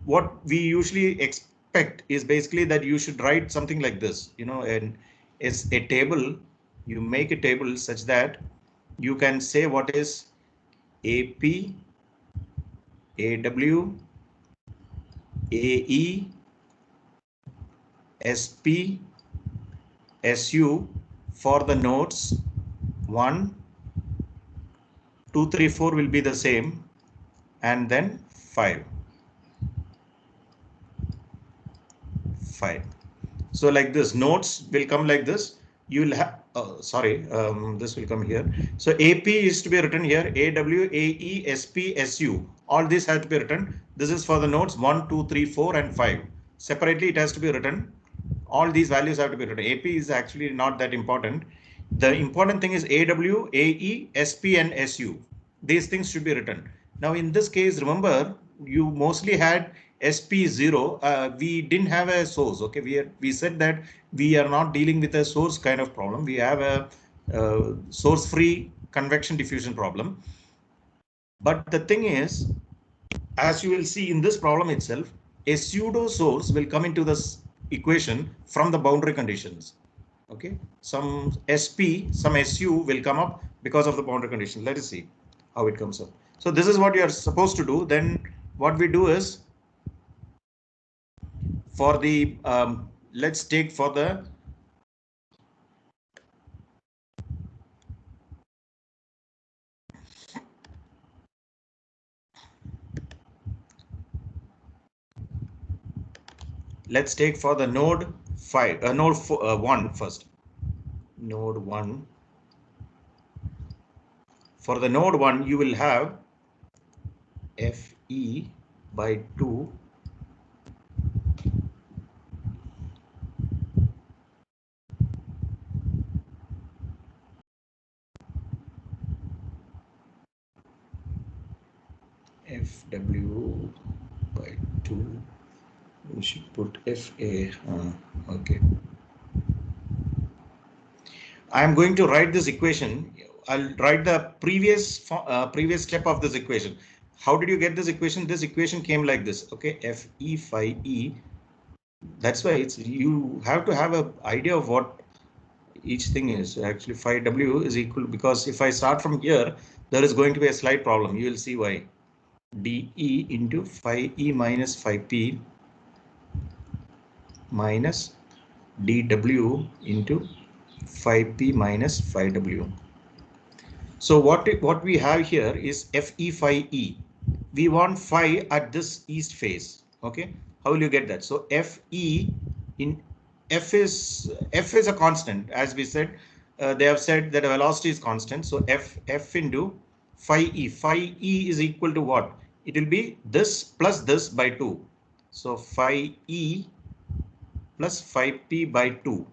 what we usually expect is basically that you should write something like this, and it's a table. You make a table such that you can say what is AP, AW, AE, SP, SU for the nodes 1, 2, 3, 4 will be the same, and then 5. So like this, nodes will come like this. You will have, this will come here. So AP is to be written here, AW, AE, SP, SU. All these have to be written. This is for the nodes 1, 2, 3, 4, and 5. Separately, it has to be written. All these values have to be written. AP is actually not that important. The important thing is AW, AE, SP, and SU. These things should be written. Now, in this case, remember, you mostly had SP0. We didn't have a source. Okay, we said that we are not dealing with a source kind of problem. We have a source-free convection diffusion problem. But the thing is, as you will see in this problem itself, a pseudo source will come into this equation from the boundary conditions. Okay, some SP, some SU will come up because of the boundary condition. Let us see how it comes up. So this is what you are supposed to do. Then what we do is, for the let's take for the node 5, node 1 first. Node 1. For the node 1, you will have FE by 2 FW by 2. We should put FA. Okay. I am going to write this equation. I'll write the previous step of this equation. How did you get this equation? This equation came like this. Okay, FE phi E. That's why you have to have an idea of what each thing is. Actually, phi W is equal, because if I start from here, there is going to be a slight problem. You will see why. DE into phi E minus phi P minus dW into phi P minus phi W. So what we have here is FE phi E. We want phi at this east face. Okay, how will you get that? So FE in F is a constant, as we said. They have said that the velocity is constant. So F into phi E. Phi E is equal to what? It will be this plus this by 2. So phi E plus phi P by 2.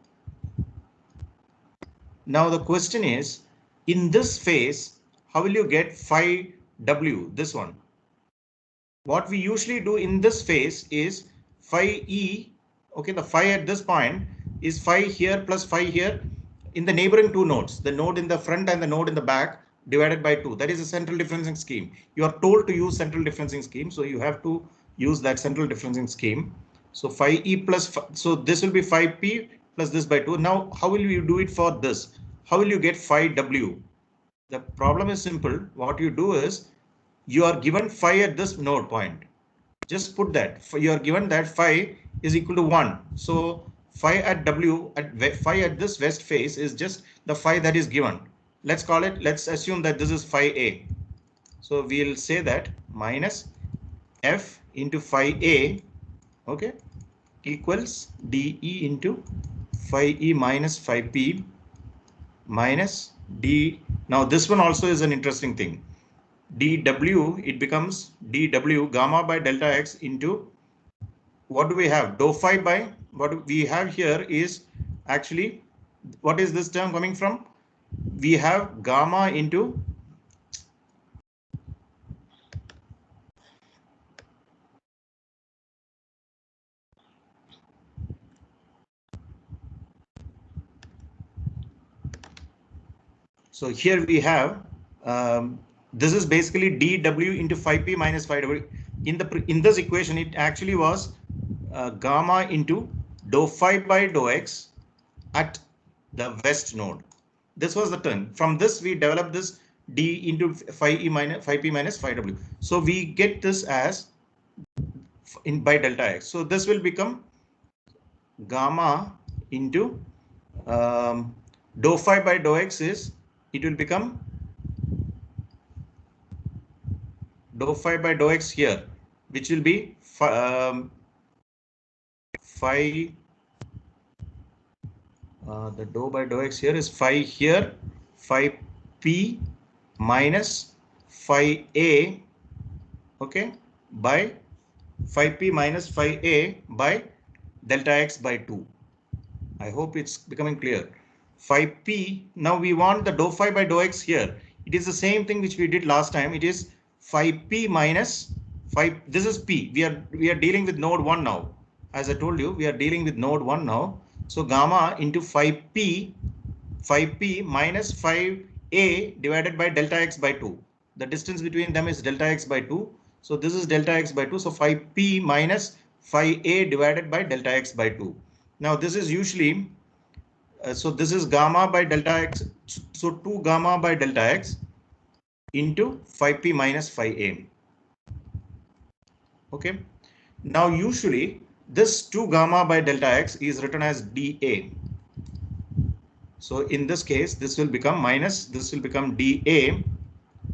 Now the question is, in this phase, how will you get phi W, this one? What we usually do in this phase is phi E, okay, the phi at this point is phi here plus phi here in the neighboring two nodes, the node in the front and the node in the back, divided by 2. That is a central differencing scheme. You are told to use central differencing scheme, so you have to use that central differencing scheme. So phi E plus, so this will be phi P plus this by 2. Now, how will you do it for this? How will you get phi W? The problem is simple. What you do is, you are given phi at this node point. Just put that. You are given that phi is equal to 1. So phi at W, phi at this west face is just the phi that is given. Let's call it, let's assume that this is phi A. So we'll say that minus F into phi A, okay, equals DE into phi E minus phi P minus D. Now this one also is an interesting thing. dW, it becomes dW gamma by delta X into, what do we have? Dou phi by, what we have here is actually, what is this term coming from? We have gamma into so here we have this is basically dW into phi P minus phi W. In this equation, it actually was gamma into dou phi by dou X at the west node. This was the term. From this, we developed this D into phi E minus phi P minus phi W. So we get this as in by delta X. So this will become gamma into dou phi by dou X is, it will become dou phi by dou x here, which will be phi, the dou by dou x here is phi here, phi p minus phi a, okay, by phi p minus phi a by delta x by 2. I hope it's becoming clear. Phi p, now we want the dou phi by dou x here. It is the same thing which we did last time. It is phi p minus phi, this is p. We are dealing with node 1 now. As I told you, we are dealing with node 1 now. So gamma into phi p minus phi a divided by delta x by 2. The distance between them is delta x by 2. So this is delta x by 2. So phi p minus phi a divided by delta x by 2. Now this is usually, so this is gamma by delta x. So 2 gamma by delta x into phi p minus phi a. Okay. Now usually this 2 gamma by delta x is written as dA. So in this case, this will become minus, this will become dA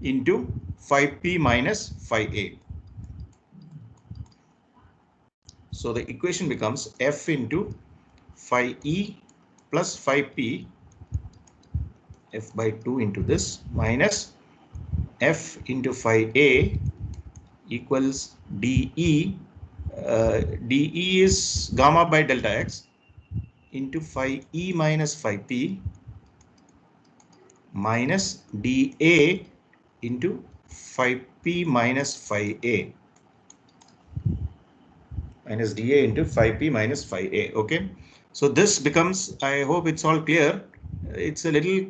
into phi p minus phi a. So the equation becomes f into phi e plus phi p, f by 2 into this, minus f into phi a equals dE. dE is gamma by delta x into phi e minus phi p minus dA into phi p minus phi a, minus dA into phi p minus phi a. Okay, so this becomes, I hope it's all clear. It's a little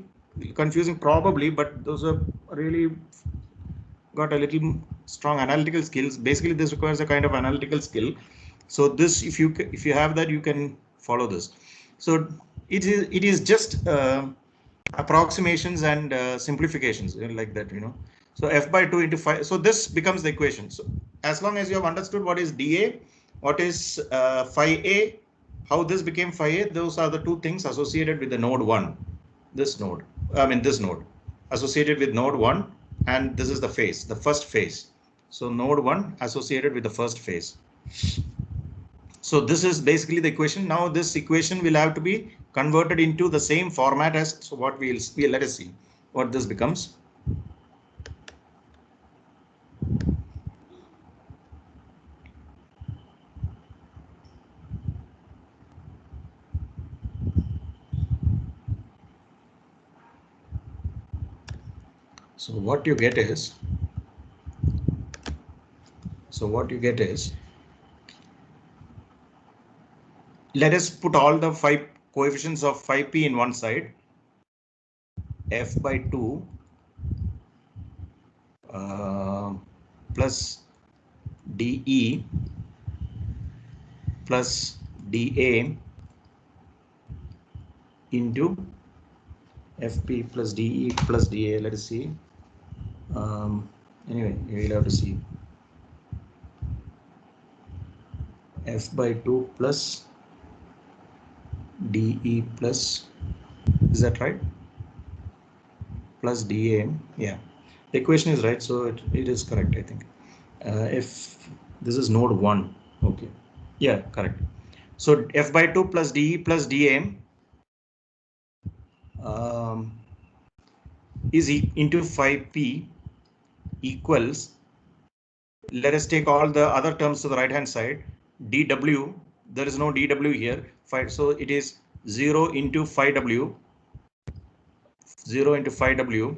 confusing probably, but those are really got a little strong analytical skills. Basically this requires a kind of analytical skill. So this, if you have that, you can follow this. So it is just approximations and simplifications like that, you know. So f by 2 into phi, so this becomes the equation. So as long as you have understood what is dA, what is phi a, how this became phi a, those are the two things associated with the node 1. This node, this node associated with node 1, and this is the phase, the first phase. So node 1 associated with the first phase. So this is basically the equation. Now this equation will have to be converted into the same format as, so what we'll let us see what this becomes. So what you get is, let us put all the 5 coefficients of phi p in one side, f by 2 plus dE plus dA into fp plus dE plus dA. Let us see. Anyway, we'll have to see. F by 2 plus dE plus, is that right? Plus dA, yeah. The equation is right, so it is correct, I think. If this is node 1, okay, yeah, correct. So f by 2 plus dE plus dA is into phi p equals, let us take all the other terms to the right hand side, dW, there is no dW here, so it is 0 into phi w, 0 into phi w.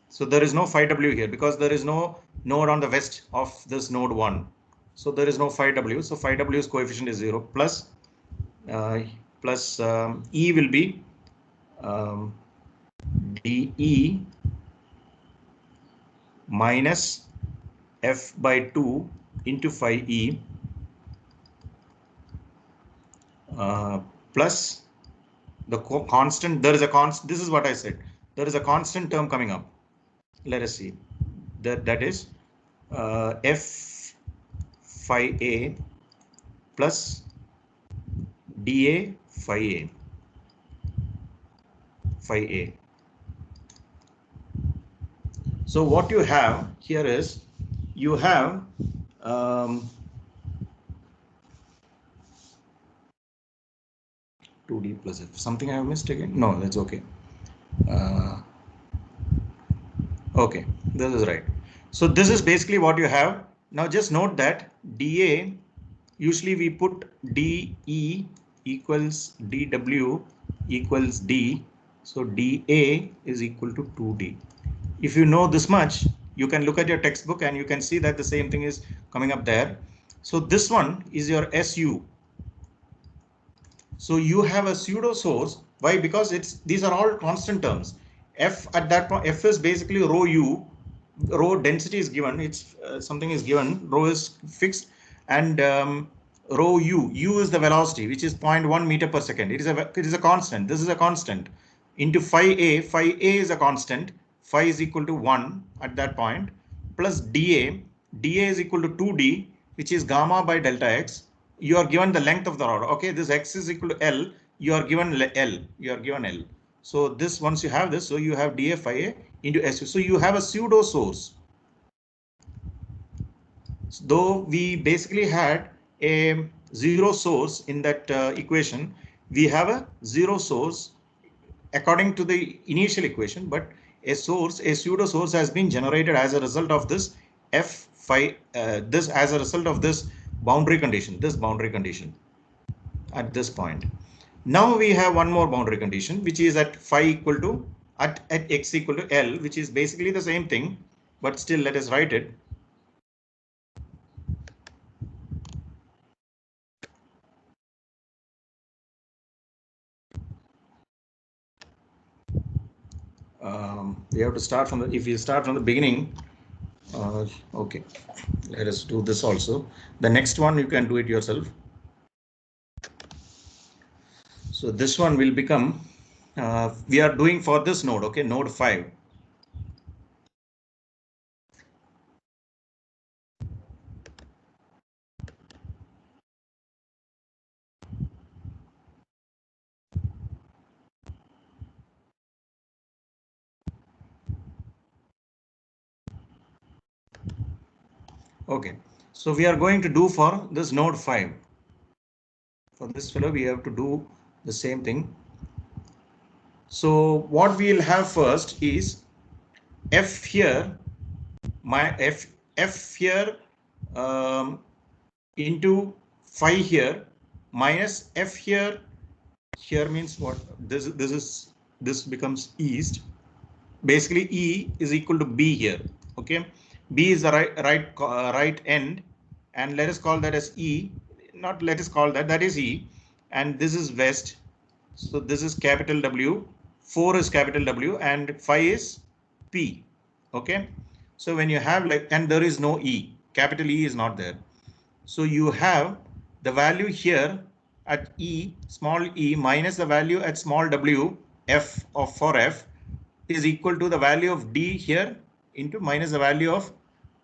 So there is no phi w here because there is no node on the west of this node 1. So there is no phi w. So phi w's coefficient is 0 plus E will be dE minus f by 2 into phi e plus the constant, there is a constant, this is what I said, there is a constant term coming up. Let us see, that is f phi a plus dA phi a. So what you have here is you have 2D plus F. Something I have missed again? No, that's okay. Okay, this is right. So this is basically what you have. Now just note that dA, usually we put dE equals dW equals D. So dA is equal to 2D. If you know this much, you can look at your textbook and you can see that the same thing is coming up there. So this one is your SU. So you have a pseudo source. Why? Because these are all constant terms. F at that point, F is basically rho U. Rho density is given. It's something is given. Rho is fixed, and rho U is the velocity, which is 0.1 meter per second. It is a constant. This is a constant. Into phi A. Phi A is a constant. Phi is equal to 1 at that point. Plus dA. dA is equal to 2D, which is gamma by delta x. You are given the length of the rod. Okay, this x is equal to L. You are given L. You are given L. So this, once you have this, so you have dA phi A into SU. So you have a pseudo source. Though we basically had a zero source in that equation, we have a zero source according to the initial equation, but a pseudo source has been generated as a result of this F phi, this as a result of this boundary condition, at this point. Now we have one more boundary condition, which is at phi equal to, at x equal to L, which is basically the same thing, but still let us write it. We have to start from if you start from the beginning. Okay, let us do this also. The next one you can do it yourself. So this one will become, we are doing for this node, okay, node 5. Okay, so we are going to do for this node 5. For this fellow, we have to do the same thing. So what we'll have first is F here, my F here into phi here minus F here. Here means what? This becomes east. Basically, E is equal to B here. Okay, B is the right end, and let us call that as E. Not let us call that is E, and this is west. So this is capital W. 4 is capital W, and phi is P. Okay, so when you have like, and there is no E, capital E is not there. So you have the value here at E, small e, minus the value at small w, F of for F, is equal to the value of D here into minus the value of.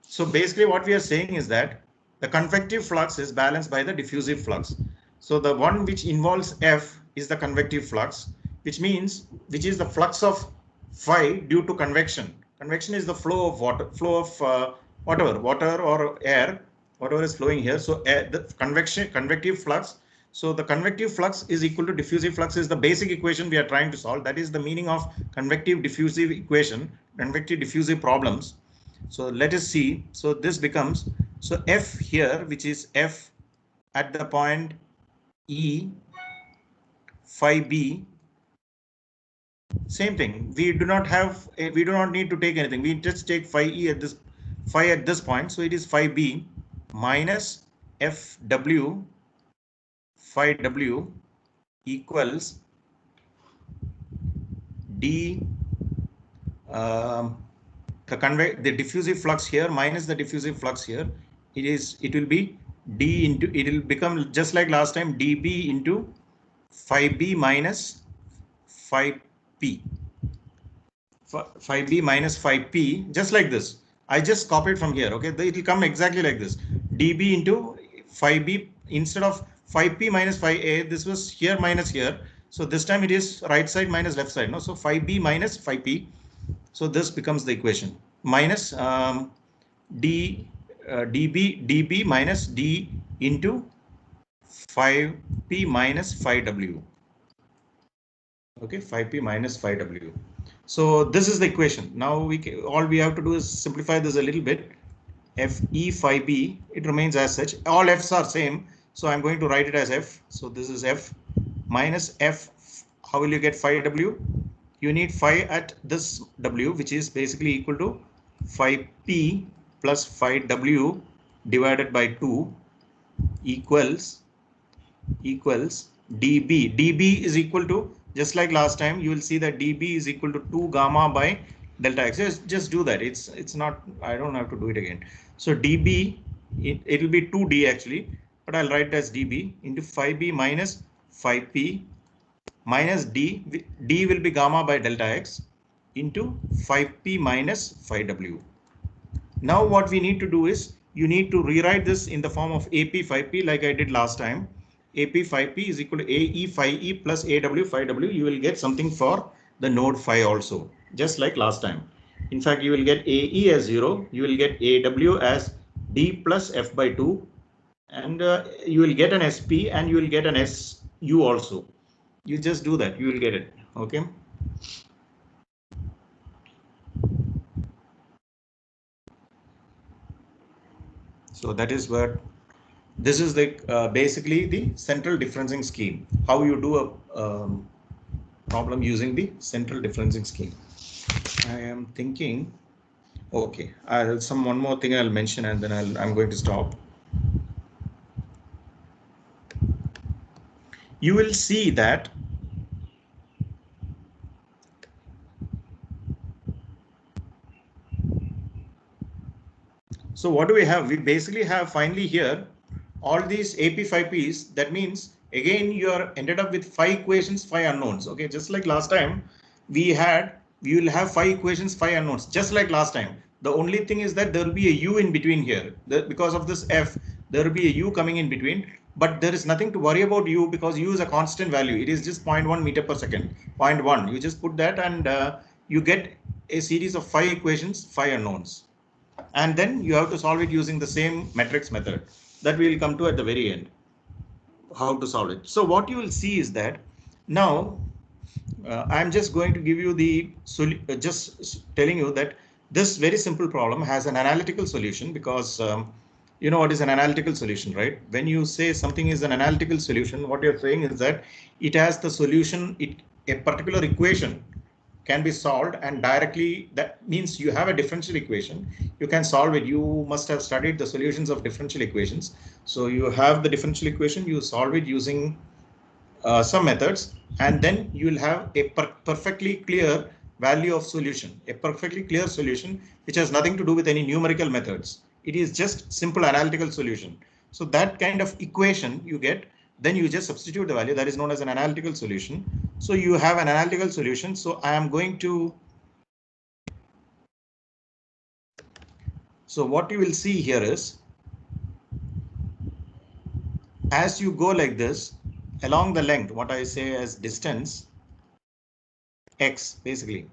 So basically what we are saying is that the convective flux is balanced by the diffusive flux. So the one which involves F is the convective flux, which means, which is the flux of phi due to convection. Convection is the flow of water, water or air, whatever is flowing here. So the convective flux. So the convective flux is equal to diffusive flux is the basic equation we are trying to solve. That is the meaning of convective diffusive equation, convective diffusive problems. So let us see. So this becomes, so F here, which is F at the point E phi B. Same thing. We do not need to take anything. We just take phi E at this point. So it is phi B minus FW phi W equals D, the diffusive flux here minus the diffusive flux here. It will be D into, it will become just like last time, dB into phi B minus phi P. Phi B minus phi P, just like this. I just copied from here. Okay, it will come exactly like this. dB into phi B, instead of phi P minus phi A, this was here minus here. So this time it is right side minus left side. No, so phi B minus phi P. So this becomes the equation minus D dB minus D into 5P minus 5W. Okay, 5P minus 5W. So this is the equation. Now all we have to do is simplify this a little bit. Fe 5B, it remains as such. All F's are same. So I'm going to write it as F. So this is F minus F. How will you get 5W? You need 5 at this W, which is basically equal to 5P plus 5W divided by 2 equals dB. dB is equal to, just like last time, you will see that dB is equal to 2 gamma by delta x. Just do that. It's not, I don't have to do it again. So dB, it will be 2D actually, but I'll write it as dB into 5B minus 5P minus D. D will be gamma by delta x into 5P minus 5W. Now what we need to do is, you need to rewrite this in the form of AP 5P like I did last time. AP 5P is equal to AE 5E plus AW 5W. You will get something for the node 5 also, just like last time. In fact, you will get AE as 0. You will get AW as D plus F by 2. And you will get an SP and you will get an SU also. You just do that. You will get it. OK. So that is what. This is the basically the central differencing scheme. How you do a problem using the central differencing scheme. I am thinking, okay, one more thing I'll mention and then I'm going to stop. You will see that so what do we have? We basically have finally here all these AP5Ps. That means again you are ended up with 5 equations, 5 unknowns. Okay, just like last time we will have 5 equations, 5 unknowns, just like last time. The only thing is that there will be a U in between here. Because of this F, there will be a U coming in between, but there is nothing to worry about U because U is a constant value. It is just 0.1 meter per second, 0.1. You just put that and you get a series of 5 equations, 5 unknowns. And then you have to solve it using the same matrix method that we will come to at the very end, how to solve it. So what you will see is that now I'm just going to give you the just telling you that this very simple problem has an analytical solution because you know what is an analytical solution, right? When you say something is an analytical solution, what you're saying is that it has the solution, a particular equation can be solved and directly, that means you have a differential equation, you can solve it. You must have studied the solutions of differential equations. So you have the differential equation, you solve it using some methods, and then you will have a perfectly clear value of solution, a perfectly clear solution which has nothing to do with any numerical methods. It is just simple analytical solution. So that kind of equation you get, then you just substitute the value, that is known as an analytical solution. So you have an analytical solution. So I am going to. So what you will see here is, as you go like this along the length, what I say as distance x basically.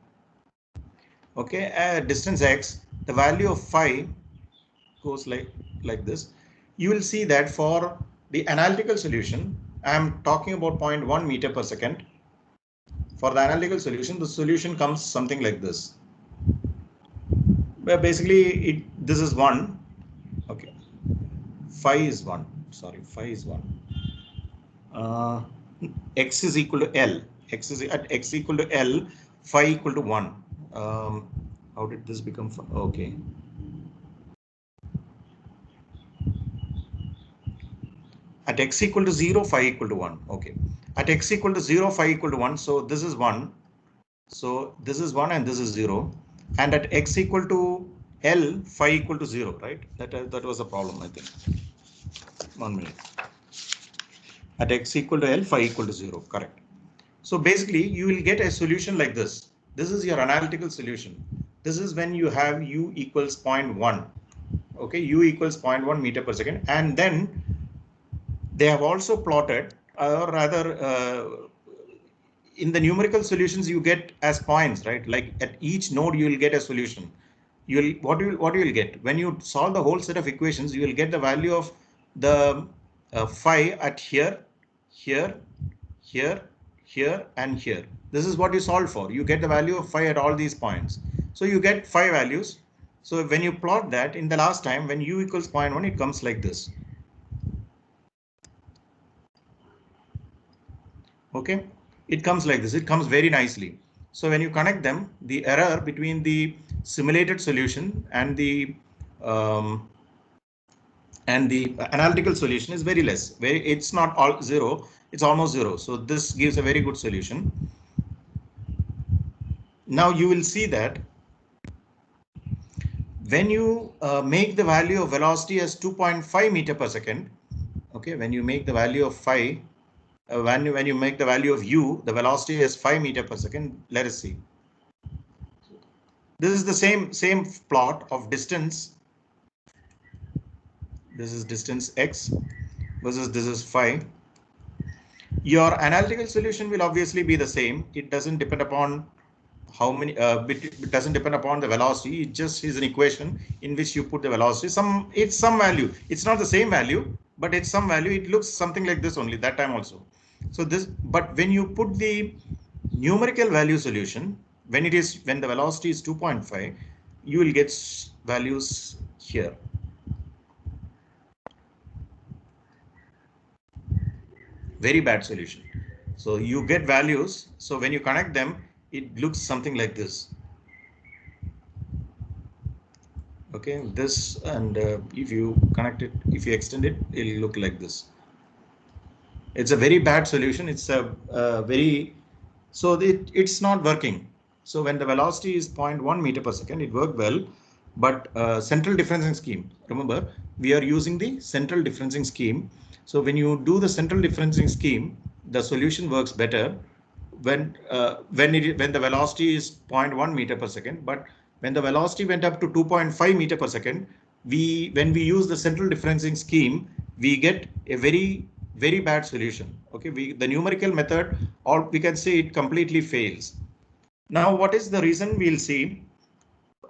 Okay, distance x, the value of phi goes like this. You will see that for the analytical solution, I am talking about 0.1 meter per second. For the analytical solution, the solution comes something like this. Where basically this is 1. Okay, phi is 1. Sorry, phi is 1. X is equal to L. X is at x equal to L, phi equal to 1. How did this become? Okay. At x equal to 0, phi equal to 1. Okay. At x equal to 0, phi equal to 1. So this is 1. So this is 1 and this is 0. And at x equal to L, phi equal to 0, right? That was a problem, I think. 1 minute. At x equal to L, phi equal to 0. Correct. So basically, you will get a solution like this. This is your analytical solution. This is when you have u equals 0.1. Okay, u equals 0.1 meter per second. And then they have also plotted, or rather, in the numerical solutions you get as points, right? Like at each node you will get a solution. what you will get when you solve the whole set of equations. You will get the value of the phi at here, here, here, here, and here. This is what you solve for. You get the value of phi at all these points. So you get phi values. So when you plot that in the last time, when u equals 0.1, it comes like this. Okay, it comes like this. It comes very nicely. So when you connect them, the error between the simulated solution and the analytical solution is very less. It's not all zero. It's almost zero. So this gives a very good solution. Now you will see that when you make the value of velocity as 2.5 meter per second, okay, when you make the value of phi, when you make the value of u, the velocity is 5 meter per second. Let us see. This is the same plot of distance. This is distance x versus this is phi. Your analytical solution will obviously be the same. It doesn't depend upon how many. It doesn't depend upon the velocity. It just is an equation in which you put the velocity. It's some value. It's not the same value, but it's some value. It looks something like this only that time also. So this, but when you put the numerical value solution, when the velocity is 2.5, you will get values here. Very bad solution. So you get values. So when you connect them, it looks something like this. Okay, this, and if you connect it, if you extend it, it'll look like this. It's a very bad solution. It's a so it's not working. So when the velocity is 0.1 meter per second, it worked well, but central differencing scheme. Remember, we are using the central differencing scheme. So when you do the central differencing scheme, the solution works better when the velocity is 0.1 meter per second. But when the velocity went up to 2.5 meter per second, when we use the central differencing scheme, we get a very bad solution. Okay, the numerical method, or we can say it completely fails. Now, what is the reason? We'll see.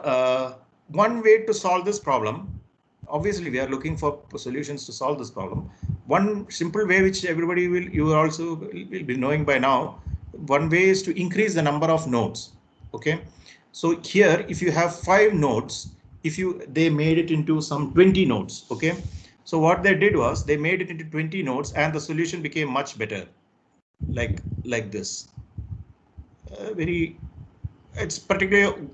One way to solve this problem, obviously we are looking for solutions to solve this problem. One simple way, which everybody you also will be knowing by now, one way is to increase the number of nodes. Okay, so here if you have 5 nodes, they made it into some 20 nodes. Okay, so what they did was they made it into 20 nodes and the solution became much better, like this. It's particularly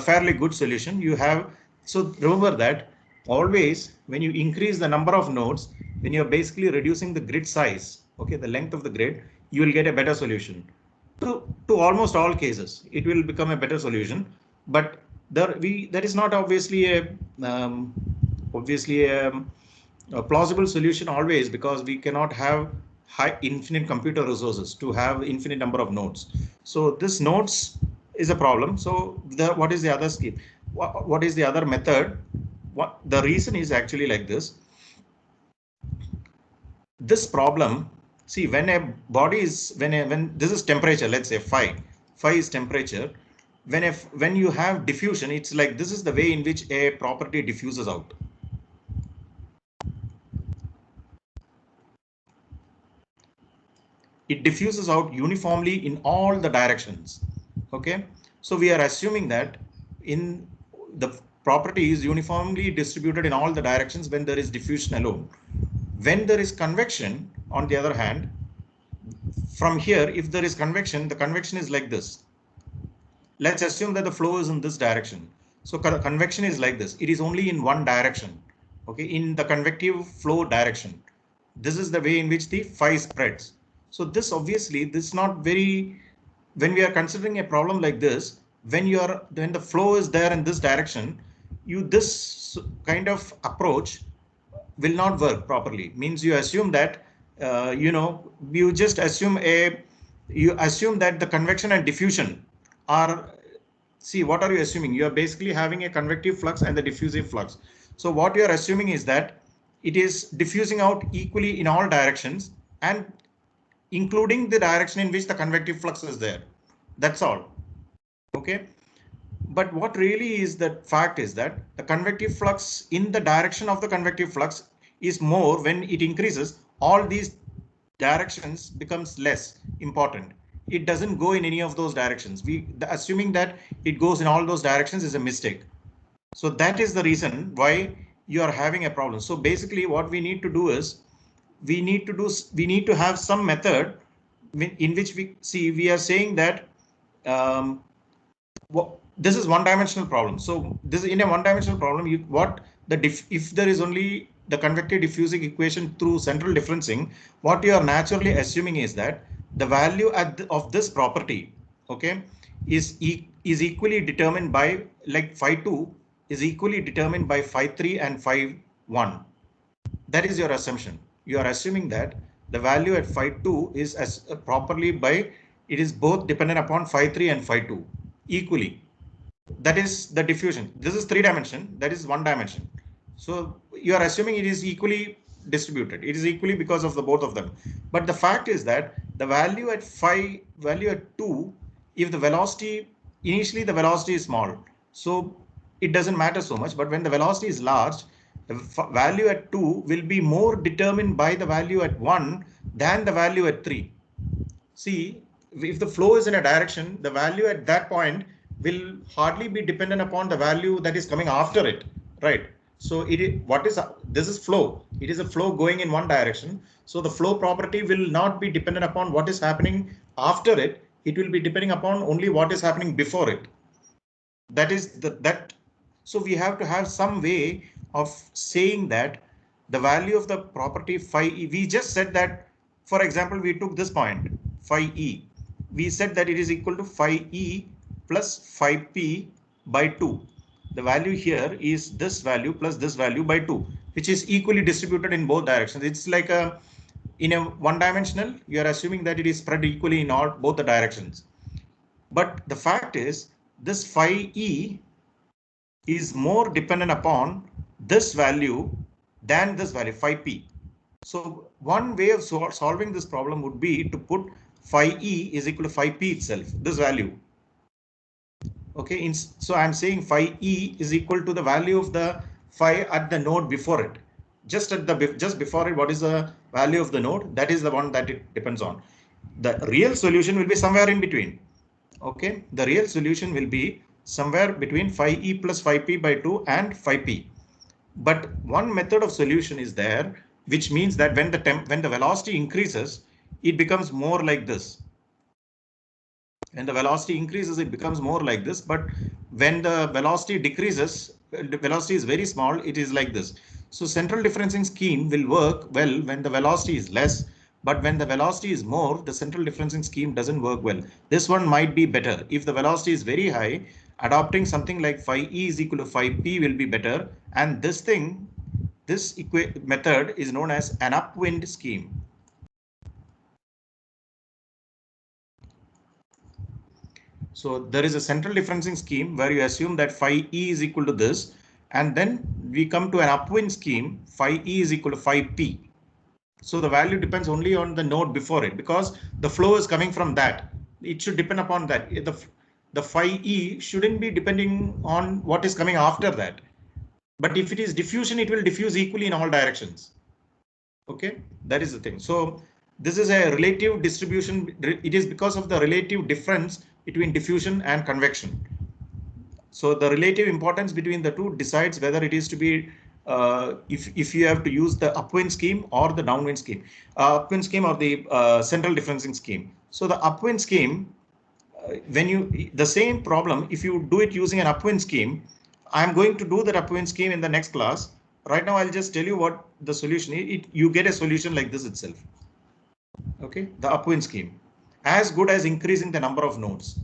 fairly good solution. You have, so remember that always when you increase the number of nodes, when you're basically reducing the grid size, okay, the length of the grid, you will get a better solution. To almost all cases, it will become a better solution. But there is not obviously a plausible solution always, because we cannot have infinite computer resources to have infinite number of nodes. So this nodes is a problem. So what is the other scheme? What is the other method? The reason is actually like this. This problem, see, when a body is, when this is temperature, let's say phi is temperature. When you have diffusion, it's like this is the way in which a property diffuses out. It diffuses out uniformly in all the directions. Okay, so we are assuming that in the property is uniformly distributed in all the directions when there is diffusion alone. When there is convection, on the other hand, from here, if there is convection, the convection is like this. Let's assume that the flow is in this direction. So convection is like this. It is only in one direction. Okay, in the convective flow direction. This is the way in which the phi spreads. So this obviously, this is not very, when we are considering a problem like this, when the flow is there in this direction, this kind of approach will not work properly. Means you assume that you just assume that the convection and diffusion are, see, what are you assuming? You are basically having a convective flux and the diffusive flux. So what you are assuming is that it is diffusing out equally in all directions, and including the direction in which the convective flux is there. That's all. Okay. but what really is the fact is that the convective flux in the direction of the convective flux is more when it increases. All these directions becomes less important. It doesn't go in any of those directions. Assuming that it goes in all those directions is a mistake. So that is the reason why you are having a problem. So basically what we need to do is we need to have some method in which we are saying that this is one-dimensional problem. So this in a one-dimensional problem, if there is only the convective diffusing equation through central differencing, what you are naturally assuming is that the value of this property, okay, is equally determined by, like, phi 2 is equally determined by phi 3 and phi 1. That is your assumption. You are assuming that the value at phi 2 is properly by, it is both dependent upon phi 3 and phi 2 equally. That is the diffusion. This is 3 dimension, that is 1 dimension. So you are assuming it is equally distributed. It is equally because of the both of them. But the fact is that the value at 2, if the velocity, initially the velocity is small, so it doesn't matter so much. But when the velocity is large, the value at 2 will be more determined by the value at 1 than the value at 3. See, if the flow is in a direction, the value at that point will hardly be dependent upon the value that is coming after it, right? So this is flow. It is a flow going in one direction. So the flow property will not be dependent upon what is happening after it. It will be depending upon only what is happening before it. That is so we have to have some way of saying that the value of the property phi e, we just said that, for example, we took this point phi e. We said that it is equal to phi e plus phi p by 2. The value here is this value plus this value by 2, which is equally distributed in both directions. It's like in a one-dimensional, you are assuming that it is spread equally in both the directions. But the fact is, this phi e is more dependent upon this value than this value phi p. So one way of solving this problem would be to put phi e is equal to phi p itself, this value. Okay, so I'm saying phi e is equal to the value of the phi at the node before it. Just before it, what is the value of the node? That is the one that it depends on. The real solution will be somewhere in between. Okay, the real solution will be somewhere between phi e plus phi p by 2 and phi p. But one method of solution is there, which means that when the velocity increases, it becomes more like this. When the velocity increases, it becomes more like this. But when the velocity decreases, the velocity is very small, it is like this. So central differencing scheme will work well when the velocity is less. But when the velocity is more, the central differencing scheme doesn't work well. This one might be better. If the velocity is very high, adopting something like phi e is equal to phi p will be better. And this method is known as an upwind scheme. So there is a central differencing scheme where you assume that phi e is equal to this, and then we come to an upwind scheme, phi e is equal to phi p. So the value depends only on the node before it, because the flow is coming from that. It should depend upon that. The phi e shouldn't be depending on what is coming after that. But if it is diffusion, it will diffuse equally in all directions. Okay, that is the thing. So this is a relative distribution. It is because of the relative difference between diffusion and convection. So the relative importance between the two decides whether it is to be if you have to use the upwind scheme or the downwind scheme, upwind scheme or the central differencing scheme. So the upwind scheme, the same problem, if you do it using an upwind scheme, I'm going to do that upwind scheme in the next class. Right now, I'll just tell you what the solution is. You get a solution like this itself. Okay, the upwind scheme, as good as increasing the number of nodes.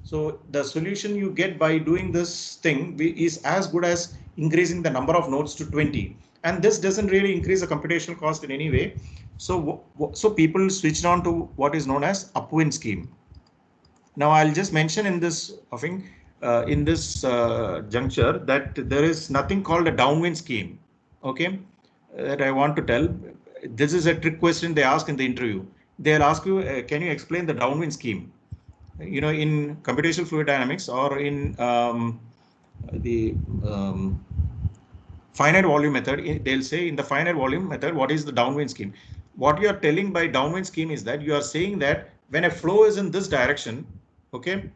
So the solution you get by doing this thing is as good as increasing the number of nodes to 20. And this doesn't really increase the computational cost in any way. So people switched on to what is known as upwind scheme. Now I'll just mention in this juncture that there is nothing called a downwind scheme. Okay, that I want to tell. This is a trick question they ask in the interview. They'll ask you, can you explain the downwind scheme? you know, in computational fluid dynamics or in the finite volume method, they'll say in the finite volume method, what is the downwind scheme? What you are telling by downwind scheme is that you are saying that when a flow is in this direction, okay,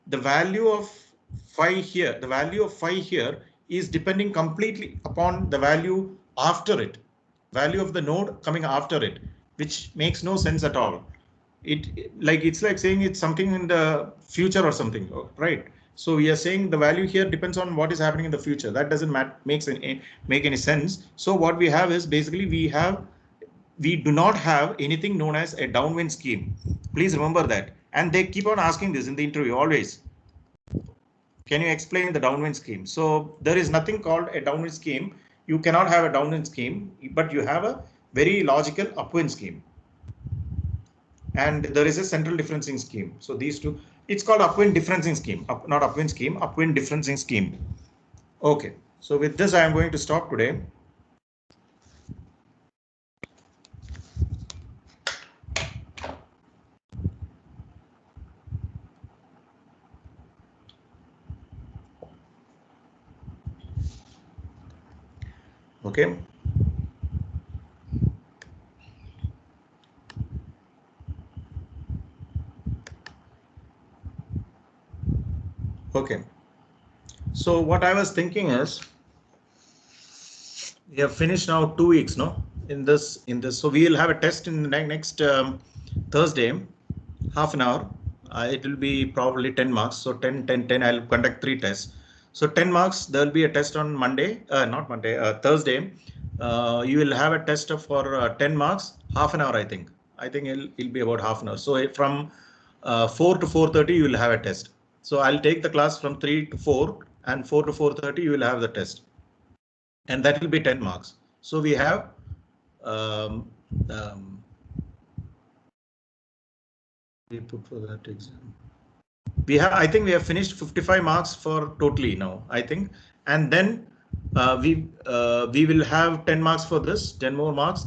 the value of phi here, the value of phi here is depending completely upon the value after it, value of the node coming after it, which makes no sense at all. It's like saying it's something in the future or something, right? So we are saying the value here depends on what is happening in the future. That doesn't make any sense. So what we have is basically we do not have anything known as a downwind scheme. Please remember that. And they keep on asking this in the interview always. Can you explain the downwind scheme? So there is nothing called a downwind scheme. You cannot have a downwind scheme, but you have a very logical upwind scheme. And there is a central differencing scheme. So these two, it's called upwind differencing scheme, not upwind scheme, upwind differencing scheme. Okay, so with this, I am going to stop today. Okay. Okay. So what I was thinking is, we have finished now 2 weeks, no? In this. So we will have a test in the next Thursday, half an hour. It will be probably 10 marks. So 10, 10, 10. I'll conduct 3 tests. So 10 marks. There will be a test on Monday. Not Monday. Thursday. You will have a test for 10 marks. Half an hour, I think. It'll be about half an hour. So from 4 to 4:30, you will have a test. So I'll take the class from 3 to 4, and 4 to 4:30, you will have the test. And that will be 10 marks. So we have we put for that exam. I think we have finished 55 marks for totally now, I think. And then we will have 10 marks for this, 10 more marks.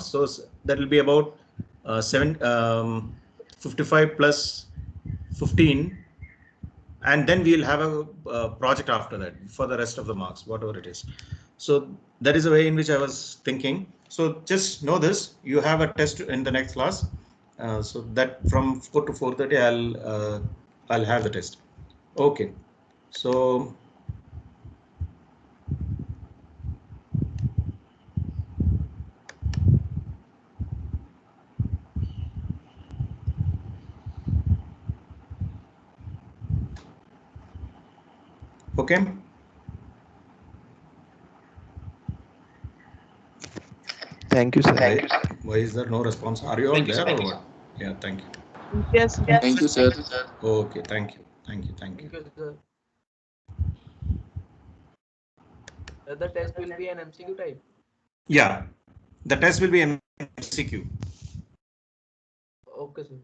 So that will be about 55 plus 15. And then we'll have a project after that for the rest of the marks, whatever it is. So that is the way in which I was thinking. So just know this, you have a test in the next class. So that from 4 to 4:30, I'll have the test. Okay. So okay. Thank you, sir. Why is there no response? Are you all there or what? Yeah, thank you. Yes. Thank you, sir. Okay, thank you. Sir. The test will be an MCQ type. Yeah, the test will be MCQ. Okay, sir.